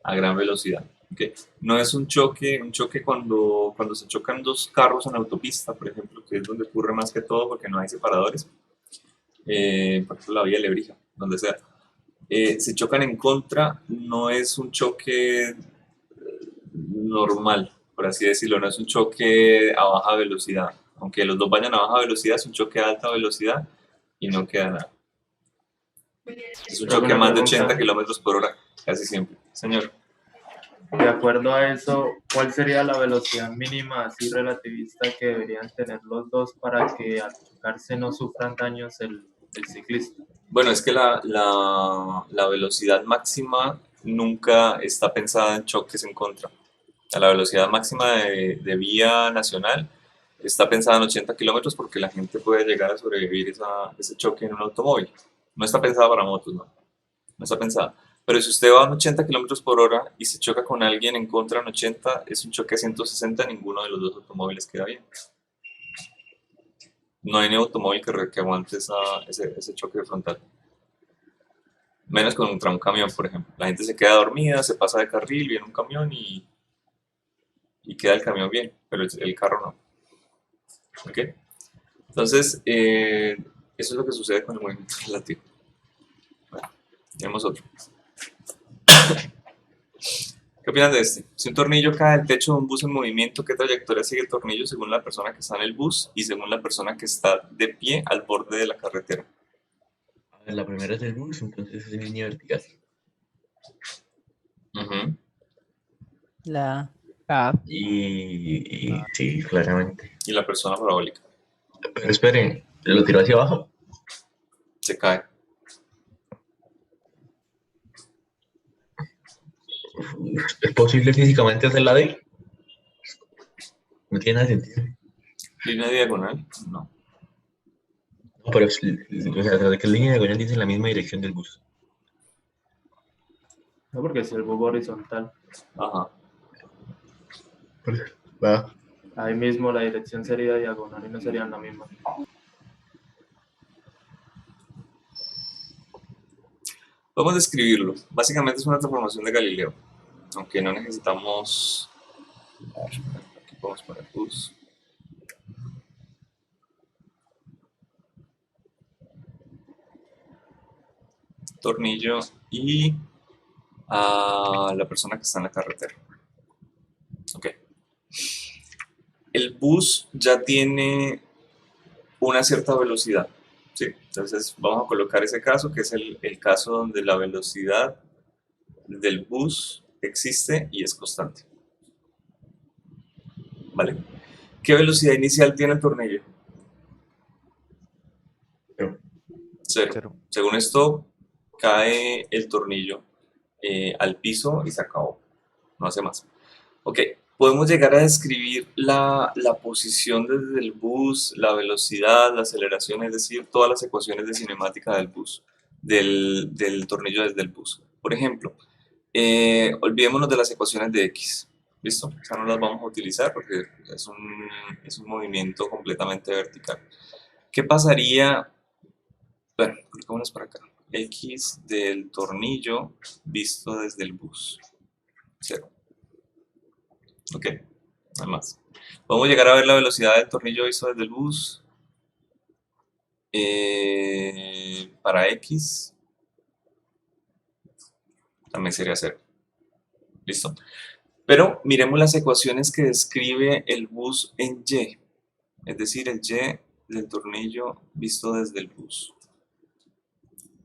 [SPEAKER 1] a gran velocidad. ¿Okay? No es un choque cuando se chocan dos carros en autopista, por ejemplo, que es donde ocurre más que todo porque no hay separadores. Por ejemplo, la vía Lebrija, donde sea. Se chocan en contra, no es un choque normal, por así decirlo, no es un choque a baja velocidad. Aunque los dos vayan a baja velocidad, es un choque a alta velocidad y no queda nada. Es un
[SPEAKER 7] Luego
[SPEAKER 1] choque a
[SPEAKER 7] una
[SPEAKER 1] más de
[SPEAKER 7] pregunta.
[SPEAKER 1] 80 kilómetros por hora, casi siempre. Señor.
[SPEAKER 7] De acuerdo a eso, ¿cuál sería la velocidad mínima así relativista que deberían tener los dos para que al chocarse no sufran daños el ciclista?
[SPEAKER 1] Bueno, es que la velocidad máxima nunca está pensada en choques en contra. La velocidad máxima de vía nacional está pensada en 80 kilómetros porque la gente puede llegar a sobrevivir ese choque en un automóvil. No está pensada para motos, no. No está pensada. Pero si usted va a 80 kilómetros por hora y se choca con alguien en contra en 80, es un choque a 160, ninguno de los dos automóviles queda bien. No hay ni automóvil que aguante ese choque frontal. Menos contra un camión, por ejemplo. La gente se queda dormida, se pasa de carril, viene un camión y queda el camión bien, pero el carro no. ¿Ok? Entonces, eso es lo que sucede con el movimiento relativo. Bueno, tenemos otro. ¿Qué opinan de este? Si un tornillo cae del techo de un bus en movimiento, ¿qué trayectoria sigue el tornillo según la persona que está en el bus y según la persona que está de pie al borde de la carretera?
[SPEAKER 2] La primera es el bus, entonces es en línea vertical.
[SPEAKER 1] Ujú.
[SPEAKER 3] La
[SPEAKER 2] Y sí, claramente.
[SPEAKER 1] Y la persona parabólica
[SPEAKER 2] Pero esperen, ¿lo tiró hacia abajo?
[SPEAKER 1] se cae.
[SPEAKER 2] ¿Es posible físicamente hacer la D? No tiene nada de sentido.
[SPEAKER 1] ¿Línea diagonal? No.
[SPEAKER 2] No, pero o sea, de que la línea diagonal dice en la misma dirección del bus.
[SPEAKER 7] No, porque es el bus horizontal.
[SPEAKER 1] Ajá.
[SPEAKER 2] Va.
[SPEAKER 7] Ahí mismo la dirección sería diagonal y no serían la misma.
[SPEAKER 1] Vamos a describirlo. Básicamente es una transformación de Galileo. Aunque no necesitamos... Aquí Vamos para el bus. Tornillo y a la persona que está en la carretera. Ok. El bus ya tiene una cierta velocidad. Sí, entonces vamos a colocar ese caso, que es el caso donde la velocidad del bus existe y es constante. ¿Vale? ¿Qué velocidad inicial tiene el tornillo?
[SPEAKER 2] Cero.
[SPEAKER 1] Cero.
[SPEAKER 4] Cero.
[SPEAKER 1] Según esto, cae el tornillo al piso y se acabó. No hace más. Ok, podemos llegar a describir la posición desde el bus, la velocidad, la aceleración, es decir, todas las ecuaciones de cinemática del bus, del tornillo desde el bus. Por ejemplo, olvidémonos de las ecuaciones de X. ¿Listo? O sea, no las vamos a utilizar porque es un movimiento completamente vertical. ¿Qué pasaría? Bueno, colocémonos para acá. X del tornillo visto desde el bus. 0. Ok, nada más. Podemos llegar a ver la velocidad del tornillo visto desde el bus. Para X también sería 0. ¿Listo? Pero miremos las ecuaciones que describe el bus en Y. Es decir, el Y del tornillo visto desde el bus.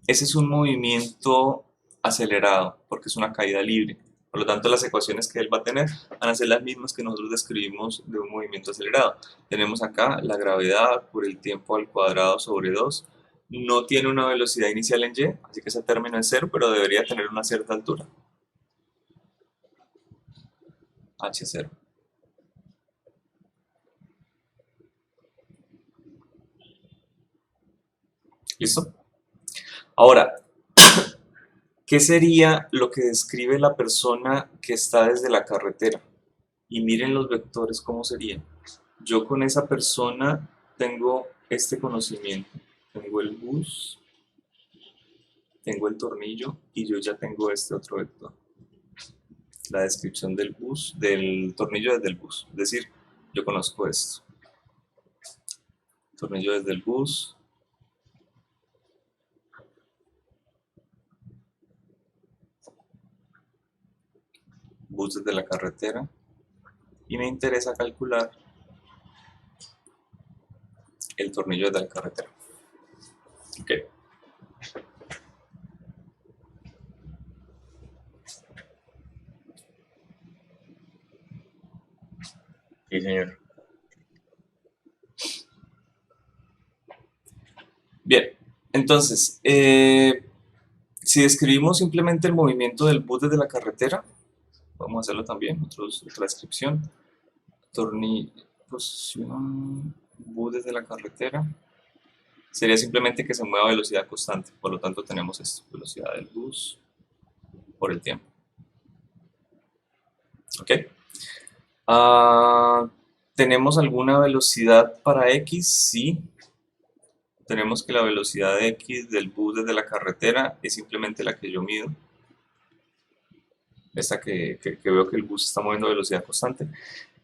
[SPEAKER 1] Ese es un movimiento acelerado porque es una caída libre. Por lo tanto, las ecuaciones que él va a tener van a ser las mismas que nosotros describimos de un movimiento acelerado. Tenemos acá la gravedad por el tiempo al cuadrado sobre 2. No tiene una velocidad inicial en Y, así que ese término es 0, pero debería tener una cierta altura. H0. ¿Listo? Ahora, ¿qué sería lo que describe la persona que está desde la carretera? Y miren los vectores cómo serían. Yo con esa persona tengo este conocimiento. Tengo el bus, tengo el tornillo y yo ya tengo este otro vector. La descripción del bus, del tornillo desde el bus. Es decir, yo conozco esto. Tornillo desde el bus. Bus desde la carretera. Y me interesa calcular el tornillo desde la carretera. Ok.
[SPEAKER 2] Sí, señor.
[SPEAKER 1] Bien, entonces, si describimos simplemente el movimiento del bus desde la carretera, vamos a hacerlo también, otra descripción. Tornillo, posición, bus desde la carretera. Sería simplemente que se mueva a velocidad constante, por lo tanto tenemos esto, velocidad del bus por el tiempo. ¿Ok? ¿Tenemos alguna velocidad para X? Sí. Tenemos que la velocidad de X del bus desde la carretera es simplemente la que yo mido. Esta que veo que el bus está moviendo a velocidad constante.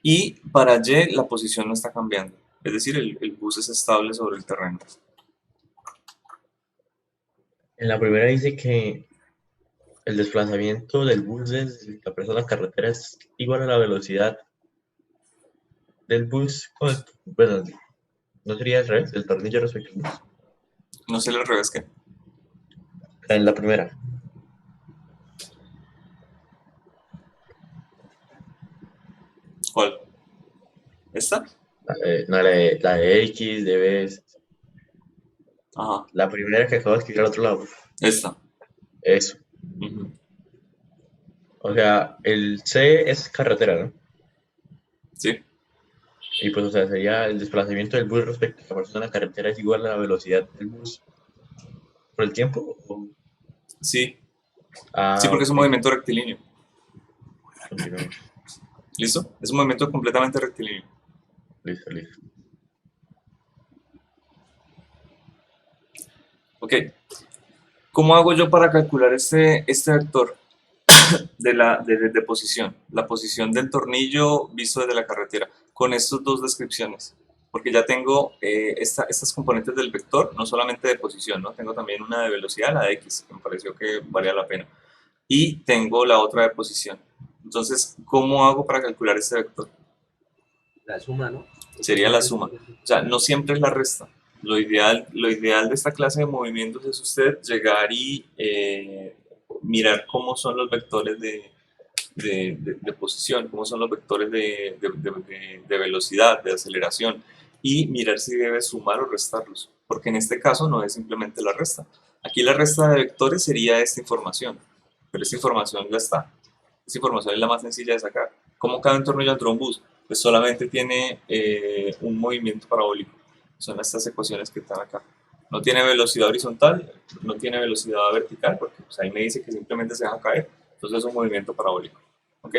[SPEAKER 1] Y para Y la posición no está cambiando. Es decir, el bus es estable sobre el terreno.
[SPEAKER 2] En la primera dice que el desplazamiento del bus desde la persona a la carretera es igual a la velocidad del bus. Bueno, ¿no sería al revés? El tornillo respecto al bus.
[SPEAKER 1] No sé al revés qué.
[SPEAKER 2] En la primera.
[SPEAKER 1] ¿Cuál? ¿Esta?
[SPEAKER 2] No, la de X debe ser
[SPEAKER 1] Ajá,
[SPEAKER 2] la primera que acabo de escribir al otro lado.
[SPEAKER 1] esta.
[SPEAKER 2] Eso.
[SPEAKER 1] Ujú.
[SPEAKER 2] O sea, el C es carretera, ¿no?
[SPEAKER 1] Sí,
[SPEAKER 2] Y pues, o sea, sería el desplazamiento del bus respecto a la persona en la carretera es igual a la velocidad del bus por el tiempo.
[SPEAKER 1] sí.
[SPEAKER 2] Ah,
[SPEAKER 1] Sí, porque es un
[SPEAKER 2] ok.
[SPEAKER 1] movimiento rectilíneo.
[SPEAKER 2] Continuamos.
[SPEAKER 1] ¿Listo? Es un movimiento completamente rectilíneo.
[SPEAKER 2] Listo, listo.
[SPEAKER 1] Ok. ¿Cómo hago yo para calcular este vector de posición? La posición del tornillo visto desde la carretera. con estas dos descripciones, porque ya tengo estas componentes del vector, no solamente de posición, ¿no? Tengo también una de velocidad, la de x, que me pareció que valía la pena, y tengo la otra de posición. Entonces, ¿cómo hago para calcular este vector?
[SPEAKER 8] La suma, ¿no?
[SPEAKER 1] Sería la suma. O sea, no siempre es la resta. Lo ideal de esta clase de movimientos es usted llegar y mirar cómo son los vectores de posición, cómo son los vectores de velocidad, de aceleración, y mirar si debe sumar o restarlos, porque en este caso no es simplemente la resta. Aquí la resta de vectores sería esta información, pero esta información ya está. Esta información es la más sencilla de sacar. ¿Cómo cabe un tornillo dentro de un bus? Pues solamente tiene un movimiento parabólico. Son estas ecuaciones que están acá. No tiene velocidad horizontal, no tiene velocidad vertical, porque pues, ahí me dice que simplemente se deja caer. Entonces es un movimiento parabólico. ¿Ok?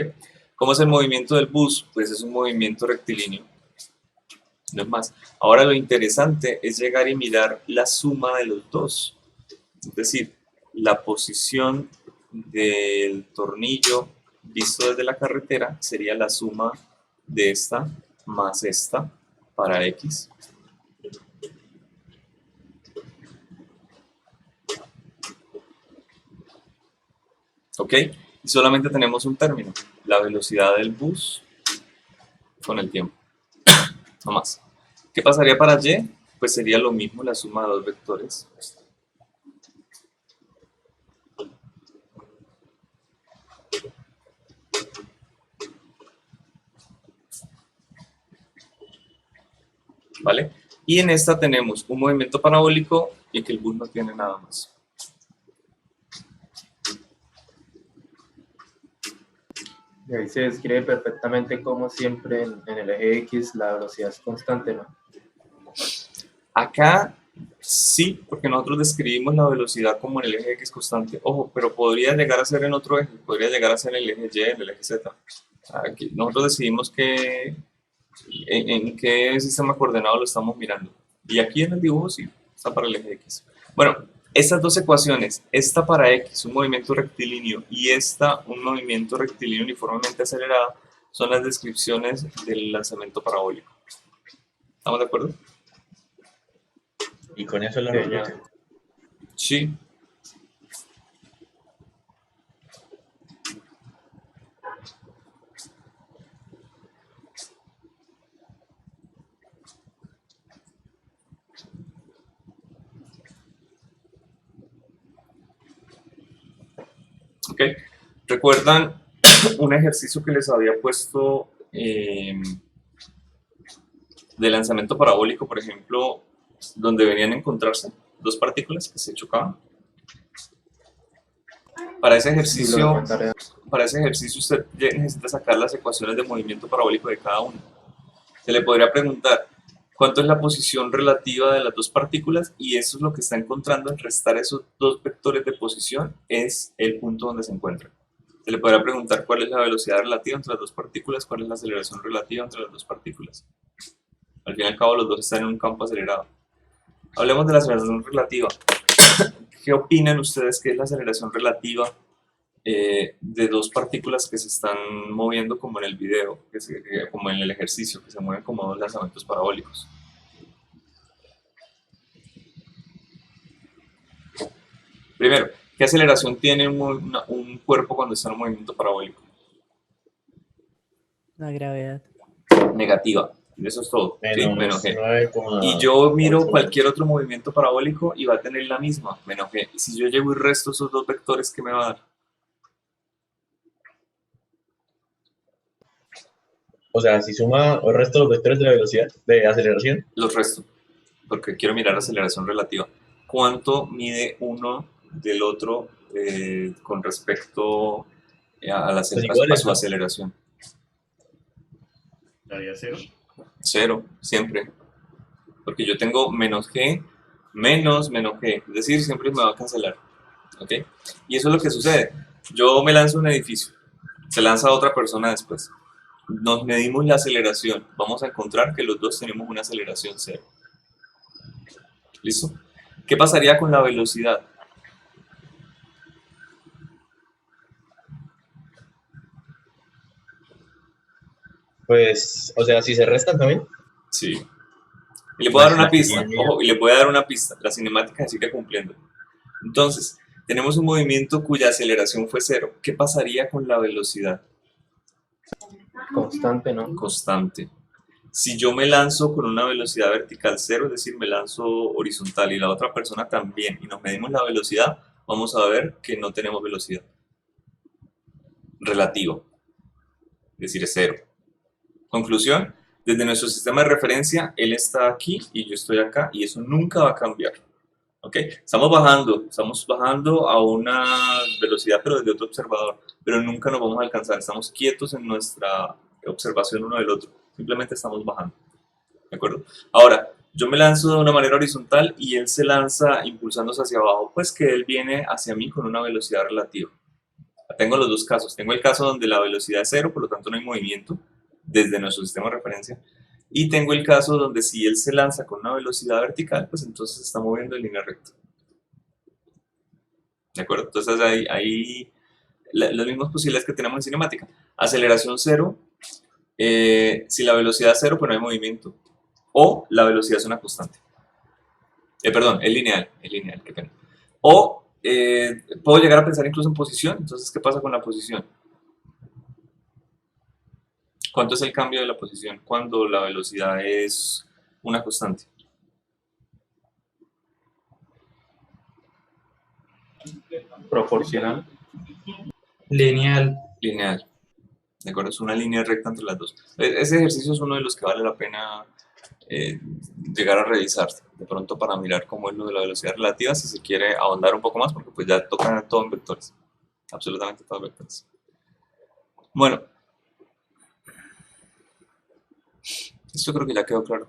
[SPEAKER 1] ¿Cómo es el movimiento del bus? Pues es un movimiento rectilíneo. No es más. Ahora lo interesante es llegar y mirar la suma de los dos. Es decir, la posición del tornillo visto desde la carretera sería la suma de esta más esta para x. ¿Ok? Y solamente tenemos un término, la velocidad del bus con el tiempo. No más. ¿Qué pasaría para y? Pues sería lo mismo, la suma de dos vectores. ¿Vale? Y en esta tenemos un movimiento parabólico y que el bus no tiene nada más.
[SPEAKER 7] Y ahí se describe perfectamente como siempre en el eje X la velocidad es constante, ¿no?
[SPEAKER 1] Acá sí, porque nosotros describimos la velocidad como en el eje X constante. Ojo, pero podría llegar a ser en otro eje, podría llegar a ser en el eje Y, en el eje Z. Aquí nosotros decidimos que en qué sistema coordenado lo estamos mirando. Y aquí en el dibujo sí, está para el eje X. Bueno, estas dos ecuaciones, esta para X, un movimiento rectilíneo, y esta, un movimiento rectilíneo uniformemente acelerado, son las descripciones del lanzamiento parabólico. ¿Estamos de acuerdo?
[SPEAKER 2] Y con eso la
[SPEAKER 7] Sí,
[SPEAKER 2] resuelve.
[SPEAKER 1] Sí. Ok. ¿Recuerdan un ejercicio que les había puesto de lanzamiento parabólico, por ejemplo, donde venían a encontrarse dos partículas que se chocaban? Para ese
[SPEAKER 7] Sí, lo
[SPEAKER 1] ejercicio,
[SPEAKER 7] comentaré.
[SPEAKER 1] usted necesita sacar las ecuaciones de movimiento parabólico de cada uno. Se le podría preguntar cuánto es la posición relativa de las dos partículas, y eso es lo que está encontrando al restar esos dos vectores de posición, es el punto donde se encuentran. Se le podría preguntar cuál es la velocidad relativa entre las dos partículas, cuál es la aceleración relativa entre las dos partículas. Al fin y al cabo los dos están en un campo acelerado. Hablemos de la aceleración relativa. ¿Qué opinan ustedes que es la aceleración relativa de dos partículas que se están moviendo como en el video, como en el ejercicio, que se mueven como dos lanzamientos parabólicos? Primero, ¿qué aceleración tiene un cuerpo cuando está en un movimiento parabólico?
[SPEAKER 3] La gravedad.
[SPEAKER 1] Negativa. Eso es todo. ¿Sí? Menos g.
[SPEAKER 2] 9,8.
[SPEAKER 1] Y yo miro cualquier otro movimiento parabólico y va a tener la misma, menos g. Y si yo llevo y resto esos dos vectores, ¿qué me va a dar?
[SPEAKER 2] O sea, si suma o resta los vectores de la velocidad de aceleración,
[SPEAKER 1] Los resto, porque quiero mirar aceleración relativa. ¿Cuánto mide uno del otro con respecto
[SPEAKER 2] pues igual
[SPEAKER 1] a
[SPEAKER 2] es,
[SPEAKER 1] su
[SPEAKER 2] ¿no?
[SPEAKER 1] aceleración?
[SPEAKER 6] Daría 0.
[SPEAKER 1] Cero, siempre. Porque yo tengo menos g, menos g. Es decir, siempre me va a cancelar. ¿Ok? Y eso es lo que sucede. Yo me lanzo a un edificio, se lanza otra persona después. Nos medimos la aceleración. Vamos a encontrar que los dos tenemos una aceleración cero. ¿Listo? ¿Qué pasaría con la velocidad?
[SPEAKER 2] Pues, o sea, si se restan también.
[SPEAKER 1] Sí. Y le puedo dar
[SPEAKER 2] Pues
[SPEAKER 1] una
[SPEAKER 2] la
[SPEAKER 1] pista,
[SPEAKER 2] línea,
[SPEAKER 1] ojo, y le voy a dar una pista. La cinemática sigue cumpliendo. Entonces, tenemos un movimiento cuya aceleración fue cero. ¿Qué pasaría con la velocidad?
[SPEAKER 7] Constante, ¿no?
[SPEAKER 1] Constante. Si yo me lanzo con una velocidad vertical cero, es decir, me lanzo horizontal y la otra persona también, y nos medimos la velocidad, vamos a ver que no tenemos velocidad relativa, es decir, es cero. Conclusión, desde nuestro sistema de referencia, él está aquí y yo estoy acá, y eso nunca va a cambiar. ¿Ok? Estamos bajando a una velocidad, pero desde otro observador, pero nunca nos vamos a alcanzar, estamos quietos en nuestra observación uno del otro, simplemente estamos bajando. ¿De acuerdo? Ahora, yo me lanzo de una manera horizontal y él se lanza impulsándose hacia abajo, pues que él viene hacia mí con una velocidad relativa. Tengo los dos casos. Tengo el caso donde la velocidad es cero, por lo tanto no hay movimiento desde nuestro sistema de referencia. Y tengo el caso donde si él se lanza con una velocidad vertical, pues entonces se está moviendo en línea recta. ¿De acuerdo? Entonces hay las mismas posibilidades que tenemos en cinemática. Aceleración cero. Si la velocidad es cero, pues no hay movimiento. O la velocidad es una constante. Perdón, es lineal, qué pena. O puedo llegar a pensar incluso en posición. Entonces, ¿qué pasa con la posición? ¿Cuánto es el cambio de la posición cuando la velocidad es una constante?
[SPEAKER 7] Proporcional.
[SPEAKER 8] Lineal.
[SPEAKER 1] Lineal. ¿De acuerdo? Es una línea recta entre las dos. Ese ejercicio es uno de los que vale la pena llegar a revisar de pronto para mirar cómo es lo de la velocidad relativa, si se quiere ahondar un poco más, porque pues ya tocan todo en vectores, absolutamente todo en vectores. Bueno, esto creo que ya quedó claro.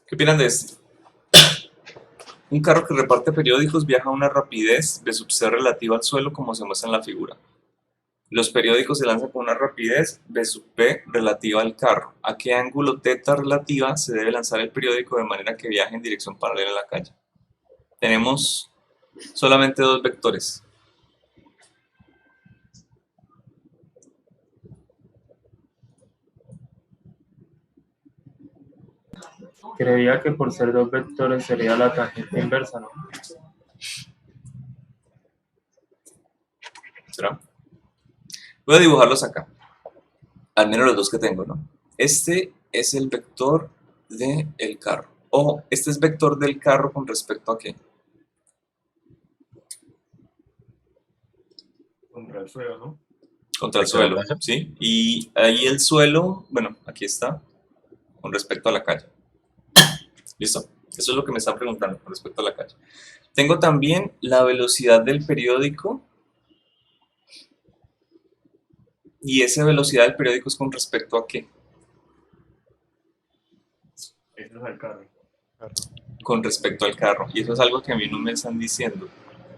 [SPEAKER 1] ¿Qué opinan de esto? Un carro que reparte periódicos viaja a una rapidez de sub c relativa al suelo, como se muestra en la figura. Los periódicos se lanzan con una rapidez v sub p relativa al carro. ¿A qué ángulo θ relativa se debe lanzar el periódico de manera que viaje en dirección paralela a la calle? Tenemos solamente dos vectores.
[SPEAKER 7] Creía que por ser dos vectores sería la tangente inversa, ¿no?
[SPEAKER 1] ¿Será? Voy a dibujarlos acá. Al menos los dos que tengo, ¿no? Este es el vector del carro. Ojo, este es vector del carro con respecto a qué?
[SPEAKER 6] Contra el suelo, ¿no?
[SPEAKER 1] Contra el
[SPEAKER 2] Respecto a la
[SPEAKER 1] suelo,
[SPEAKER 2] calle.
[SPEAKER 1] ¿sí? Y ahí el suelo, bueno, aquí está, con respecto a la calle. ¿Listo? Eso es lo que me están preguntando con respecto a la calle. Tengo también la velocidad del periódico. ¿Y esa velocidad del periódico es con respecto a qué?
[SPEAKER 6] Ese es el carro.
[SPEAKER 1] Con respecto al carro. Y eso es algo que a mí no me están diciendo.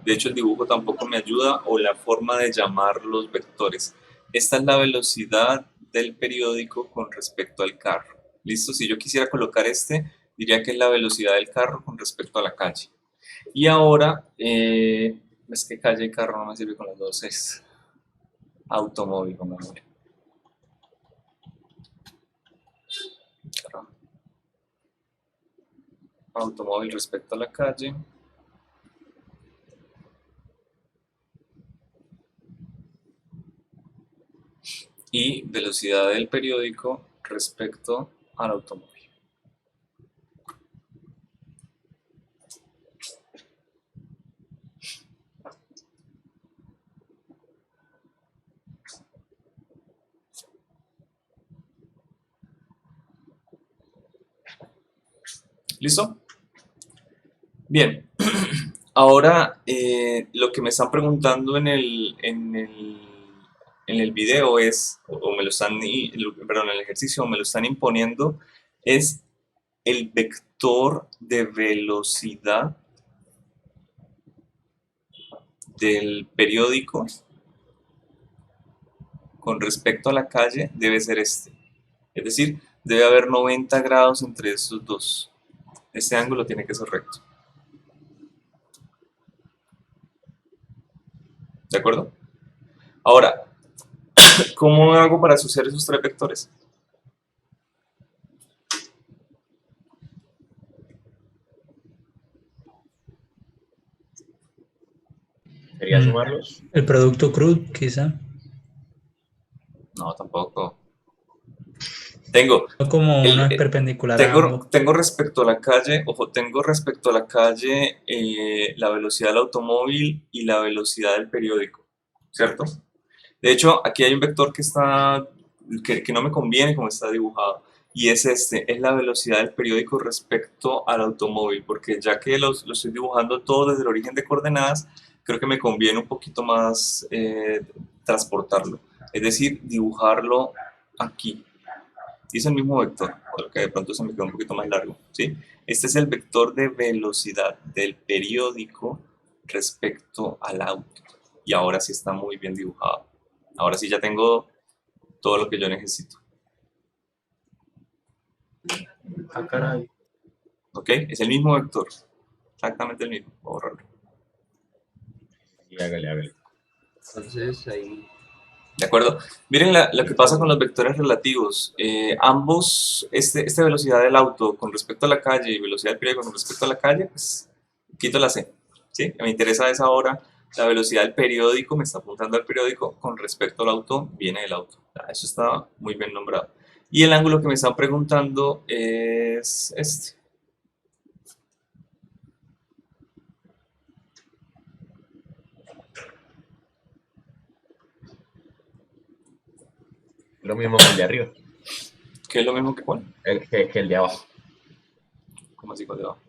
[SPEAKER 1] De hecho, el dibujo tampoco me ayuda, o la forma de llamar los vectores. Esta es la velocidad del periódico con respecto al carro. ¿Listo? Si yo quisiera colocar este, diría que es la velocidad del carro con respecto a la calle. Y ahora, es que calle y carro no me sirve con las dos, es automóvil, pongámosle. Automóvil respecto a la calle. Y velocidad del periódico respecto al automóvil. ¿Listo? Bien. Ahora, lo que me están preguntando en el video es, o me lo están, perdón, en el ejercicio, me lo están imponiendo, es el vector de velocidad del periódico con respecto a la calle debe ser este. Es decir, debe haber 90 grados entre estos dos. Este ángulo tiene que ser recto. ¿De acuerdo? Ahora, ¿cómo hago para asociar esos tres vectores?
[SPEAKER 2] ¿Sería
[SPEAKER 8] Mm.
[SPEAKER 2] sumarlos?
[SPEAKER 8] El producto crudo, quizá.
[SPEAKER 1] No, tampoco. Tengo
[SPEAKER 8] No, como
[SPEAKER 1] el-
[SPEAKER 8] uno es
[SPEAKER 1] eh,
[SPEAKER 8] perpendicular a
[SPEAKER 1] Tengo,
[SPEAKER 8] ambos.
[SPEAKER 1] tengo respecto a la calle, ojo, tengo respecto a la calle la velocidad del automóvil y la velocidad del periódico, ¿cierto? De hecho, aquí hay un vector que no me conviene como está dibujado, y es este, es la velocidad del periódico respecto al automóvil, porque ya que lo estoy dibujando todo desde el origen de coordenadas, creo que me conviene un poquito más transportarlo, es decir, dibujarlo aquí. Y es el mismo vector, solo que de pronto se me quedó un poquito más largo, ¿sí? Este es el vector de velocidad del periódico respecto al auto. Y ahora sí está muy bien dibujado. Ahora sí ya tengo todo lo que yo necesito.
[SPEAKER 7] Ah, caray.
[SPEAKER 1] ¿Ok? Es el mismo vector. Exactamente el mismo. Voy a borrarlo.
[SPEAKER 2] Sí, hágale.
[SPEAKER 4] Entonces ahí.
[SPEAKER 1] ¿De acuerdo? Miren lo que pasa con los vectores relativos. Ambos, esta velocidad del auto con respecto a la calle y velocidad del periódico con respecto a la calle, pues quito la C. ¿Sí? Me interesa es ahora la velocidad del periódico, me está apuntando al periódico, con respecto al auto, viene del auto. Eso está muy bien nombrado. Y el ángulo que me están preguntando es este.
[SPEAKER 2] Lo mismo que el de arriba,
[SPEAKER 1] ¿Qué es lo mismo que cuál?
[SPEAKER 2] que el de abajo.
[SPEAKER 1] ¿Cómo así cuál de abajo?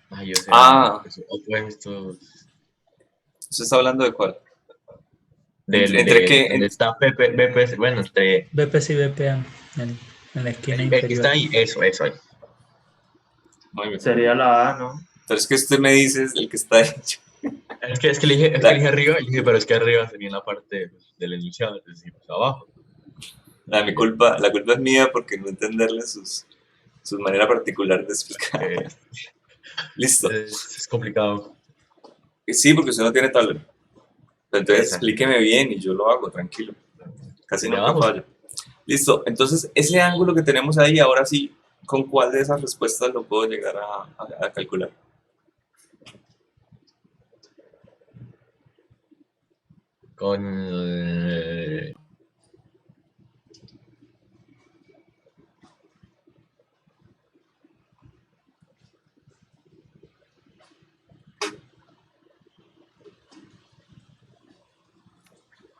[SPEAKER 2] Ay, yo sé.
[SPEAKER 1] Ah.
[SPEAKER 2] Opuestos.
[SPEAKER 1] ¿Usted está hablando de cuál?
[SPEAKER 2] Del,
[SPEAKER 1] ¿Entre
[SPEAKER 2] de,
[SPEAKER 1] qué?
[SPEAKER 2] donde está BPS, bueno, entre...
[SPEAKER 8] BPC y BPA en la esquina
[SPEAKER 2] El que
[SPEAKER 8] inferior.
[SPEAKER 2] está ahí, eso ahí.
[SPEAKER 1] Muy bien.
[SPEAKER 7] Sería la A, ¿no?
[SPEAKER 1] Pero es que usted me dice el que está hecho.
[SPEAKER 2] Es que le dije, le dije arriba, y dije, pero es que arriba sería en la parte pues, del enunciado, es decir, pues, abajo.
[SPEAKER 1] La culpa es mía porque no entenderle su manera particular de explicar. Listo.
[SPEAKER 2] Es complicado.
[SPEAKER 1] Sí, porque usted no tiene tablet. Entonces
[SPEAKER 2] Esa.
[SPEAKER 1] explíqueme bien y yo lo hago, tranquilo. Casi
[SPEAKER 2] ¿El de
[SPEAKER 1] nunca
[SPEAKER 2] abajo?
[SPEAKER 1] fallo. Listo. Entonces, ese ángulo que tenemos ahí, ahora sí, ¿con cuál de esas respuestas lo puedo llegar a calcular?
[SPEAKER 2] Con...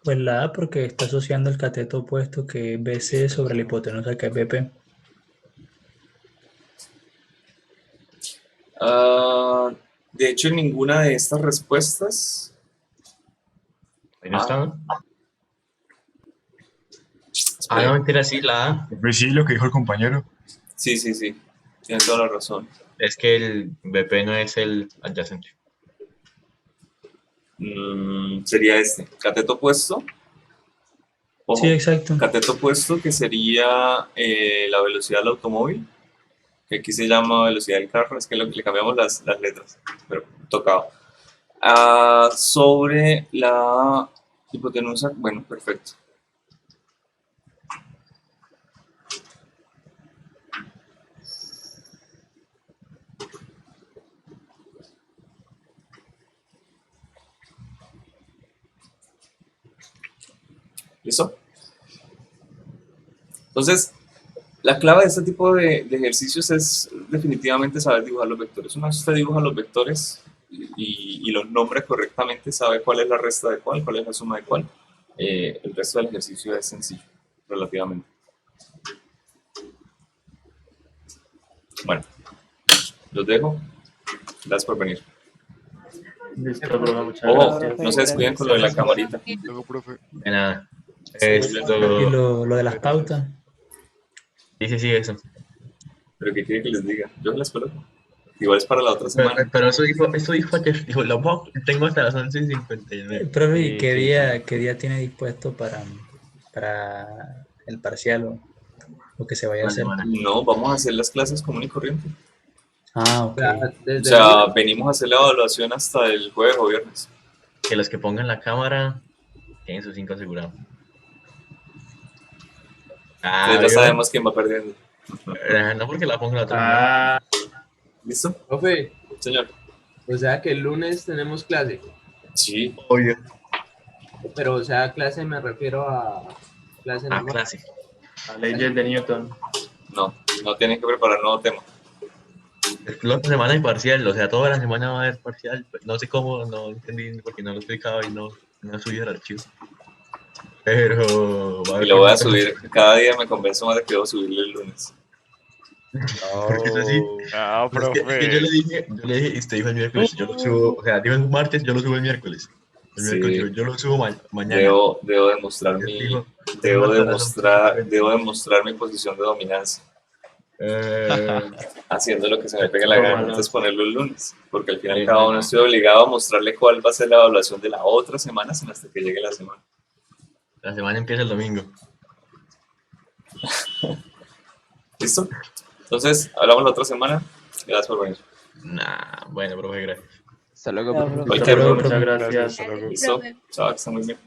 [SPEAKER 8] Pues la A porque está asociando el cateto opuesto que es BC sobre la hipotenusa que es BP.
[SPEAKER 1] De hecho, en ninguna de estas respuestas.
[SPEAKER 2] Ahí no está, ¿no? Ah,
[SPEAKER 1] Espere.
[SPEAKER 2] no, mentira, sí, la A.
[SPEAKER 5] Pues sí, lo que dijo el compañero.
[SPEAKER 1] Sí. Tienes toda la razón.
[SPEAKER 2] Es que el BP no es el adyacente.
[SPEAKER 1] Sería este. Cateto opuesto. Ojo,
[SPEAKER 8] Sí, exacto.
[SPEAKER 1] cateto opuesto que sería la velocidad del automóvil, que aquí se llama velocidad del carro, es que le cambiamos las letras, pero tocaba. Sobre la hipotenusa, bueno, perfecto. ¿Listo? Entonces, la clave de este tipo de ejercicios es definitivamente saber dibujar los vectores. Una vez usted dibuja los vectores y los nombra correctamente, sabe cuál es la resta de cuál es la suma de cuál. El resto del ejercicio es sencillo, relativamente. Bueno, los dejo. Gracias por venir.
[SPEAKER 7] Listo, profe, muchas
[SPEAKER 1] Ojo,
[SPEAKER 7] gracias.
[SPEAKER 1] no se descuiden con lo de la camarita.
[SPEAKER 5] Luego, profe.
[SPEAKER 2] De nada.
[SPEAKER 8] Y
[SPEAKER 2] Esto...
[SPEAKER 8] lo de las pautas.
[SPEAKER 2] Sí, eso.
[SPEAKER 1] Pero ¿qué quiere que les diga? Yo les coloco. Igual es para la otra semana.
[SPEAKER 2] Pero eso dijo ayer, dijo, tengo hasta las 11:59.
[SPEAKER 8] Profe, ¿y
[SPEAKER 2] Sí,
[SPEAKER 8] qué día tiene dispuesto para el parcial? o que se vaya a
[SPEAKER 7] La
[SPEAKER 8] hacer.
[SPEAKER 7] semana.
[SPEAKER 1] No, vamos a hacer las clases común y corriente.
[SPEAKER 8] Ah, ok.
[SPEAKER 1] O
[SPEAKER 9] Desde
[SPEAKER 1] sea, venimos a hacer la evaluación hasta el jueves o viernes.
[SPEAKER 2] Que los que pongan la cámara tienen sus 5 asegurados.
[SPEAKER 1] Entonces ya
[SPEAKER 2] ¿vio?
[SPEAKER 1] sabemos quién va perdiendo.
[SPEAKER 2] No porque la pongan la otra.
[SPEAKER 7] Ah,
[SPEAKER 1] ¿Listo?
[SPEAKER 9] profe,
[SPEAKER 1] Señor.
[SPEAKER 9] o sea que el lunes tenemos clase,
[SPEAKER 1] Sí.
[SPEAKER 5] Obvio.
[SPEAKER 9] pero o sea, clase me refiero a clase
[SPEAKER 2] Ah,
[SPEAKER 9] normal.
[SPEAKER 2] clase.
[SPEAKER 7] las leyes de Newton.
[SPEAKER 1] No tienen que preparar nuevo tema.
[SPEAKER 2] Es la otra semana hay parcial, o sea, toda la semana va a haber parcial. No sé cómo, no entendí porque no lo explicaba y no subí el archivo. Pero va a
[SPEAKER 1] Y
[SPEAKER 2] haber
[SPEAKER 1] lo voy a
[SPEAKER 2] parcial.
[SPEAKER 1] subir. Cada día me convenzo más de que debo subirlo el lunes.
[SPEAKER 2] Porque es así.
[SPEAKER 4] No,
[SPEAKER 2] Pero es que yo le dije, y usted dijo el miércoles, yo lo subo, o sea, dijo el martes, yo lo subo el miércoles. El
[SPEAKER 1] Sí.
[SPEAKER 2] miércoles yo lo subo mañana.
[SPEAKER 1] Debo demostrar
[SPEAKER 2] Él
[SPEAKER 1] mi.
[SPEAKER 2] dijo,
[SPEAKER 1] Debo
[SPEAKER 2] "Tengo razón".
[SPEAKER 1] demostrar mi posición de dominancia. Haciendo lo que se me pegue la gana antes de ponerlo el lunes. Porque al final cada uno estoy obligado a mostrarle cuál va a ser la evaluación de la otra semana sin hasta que llegue la semana.
[SPEAKER 2] La semana empieza el domingo.
[SPEAKER 1] ¿Listo? Entonces, hablamos la otra semana. Gracias por venir.
[SPEAKER 2] Nah, bueno, profe, gracias.
[SPEAKER 4] Hasta luego,
[SPEAKER 3] Ya,
[SPEAKER 4] profe.
[SPEAKER 3] profe.
[SPEAKER 1] Cualquier
[SPEAKER 8] luego,
[SPEAKER 1] duda.
[SPEAKER 7] Muchas
[SPEAKER 8] profe.
[SPEAKER 7] gracias.
[SPEAKER 1] ¿Listo? Chao, que estén muy bien.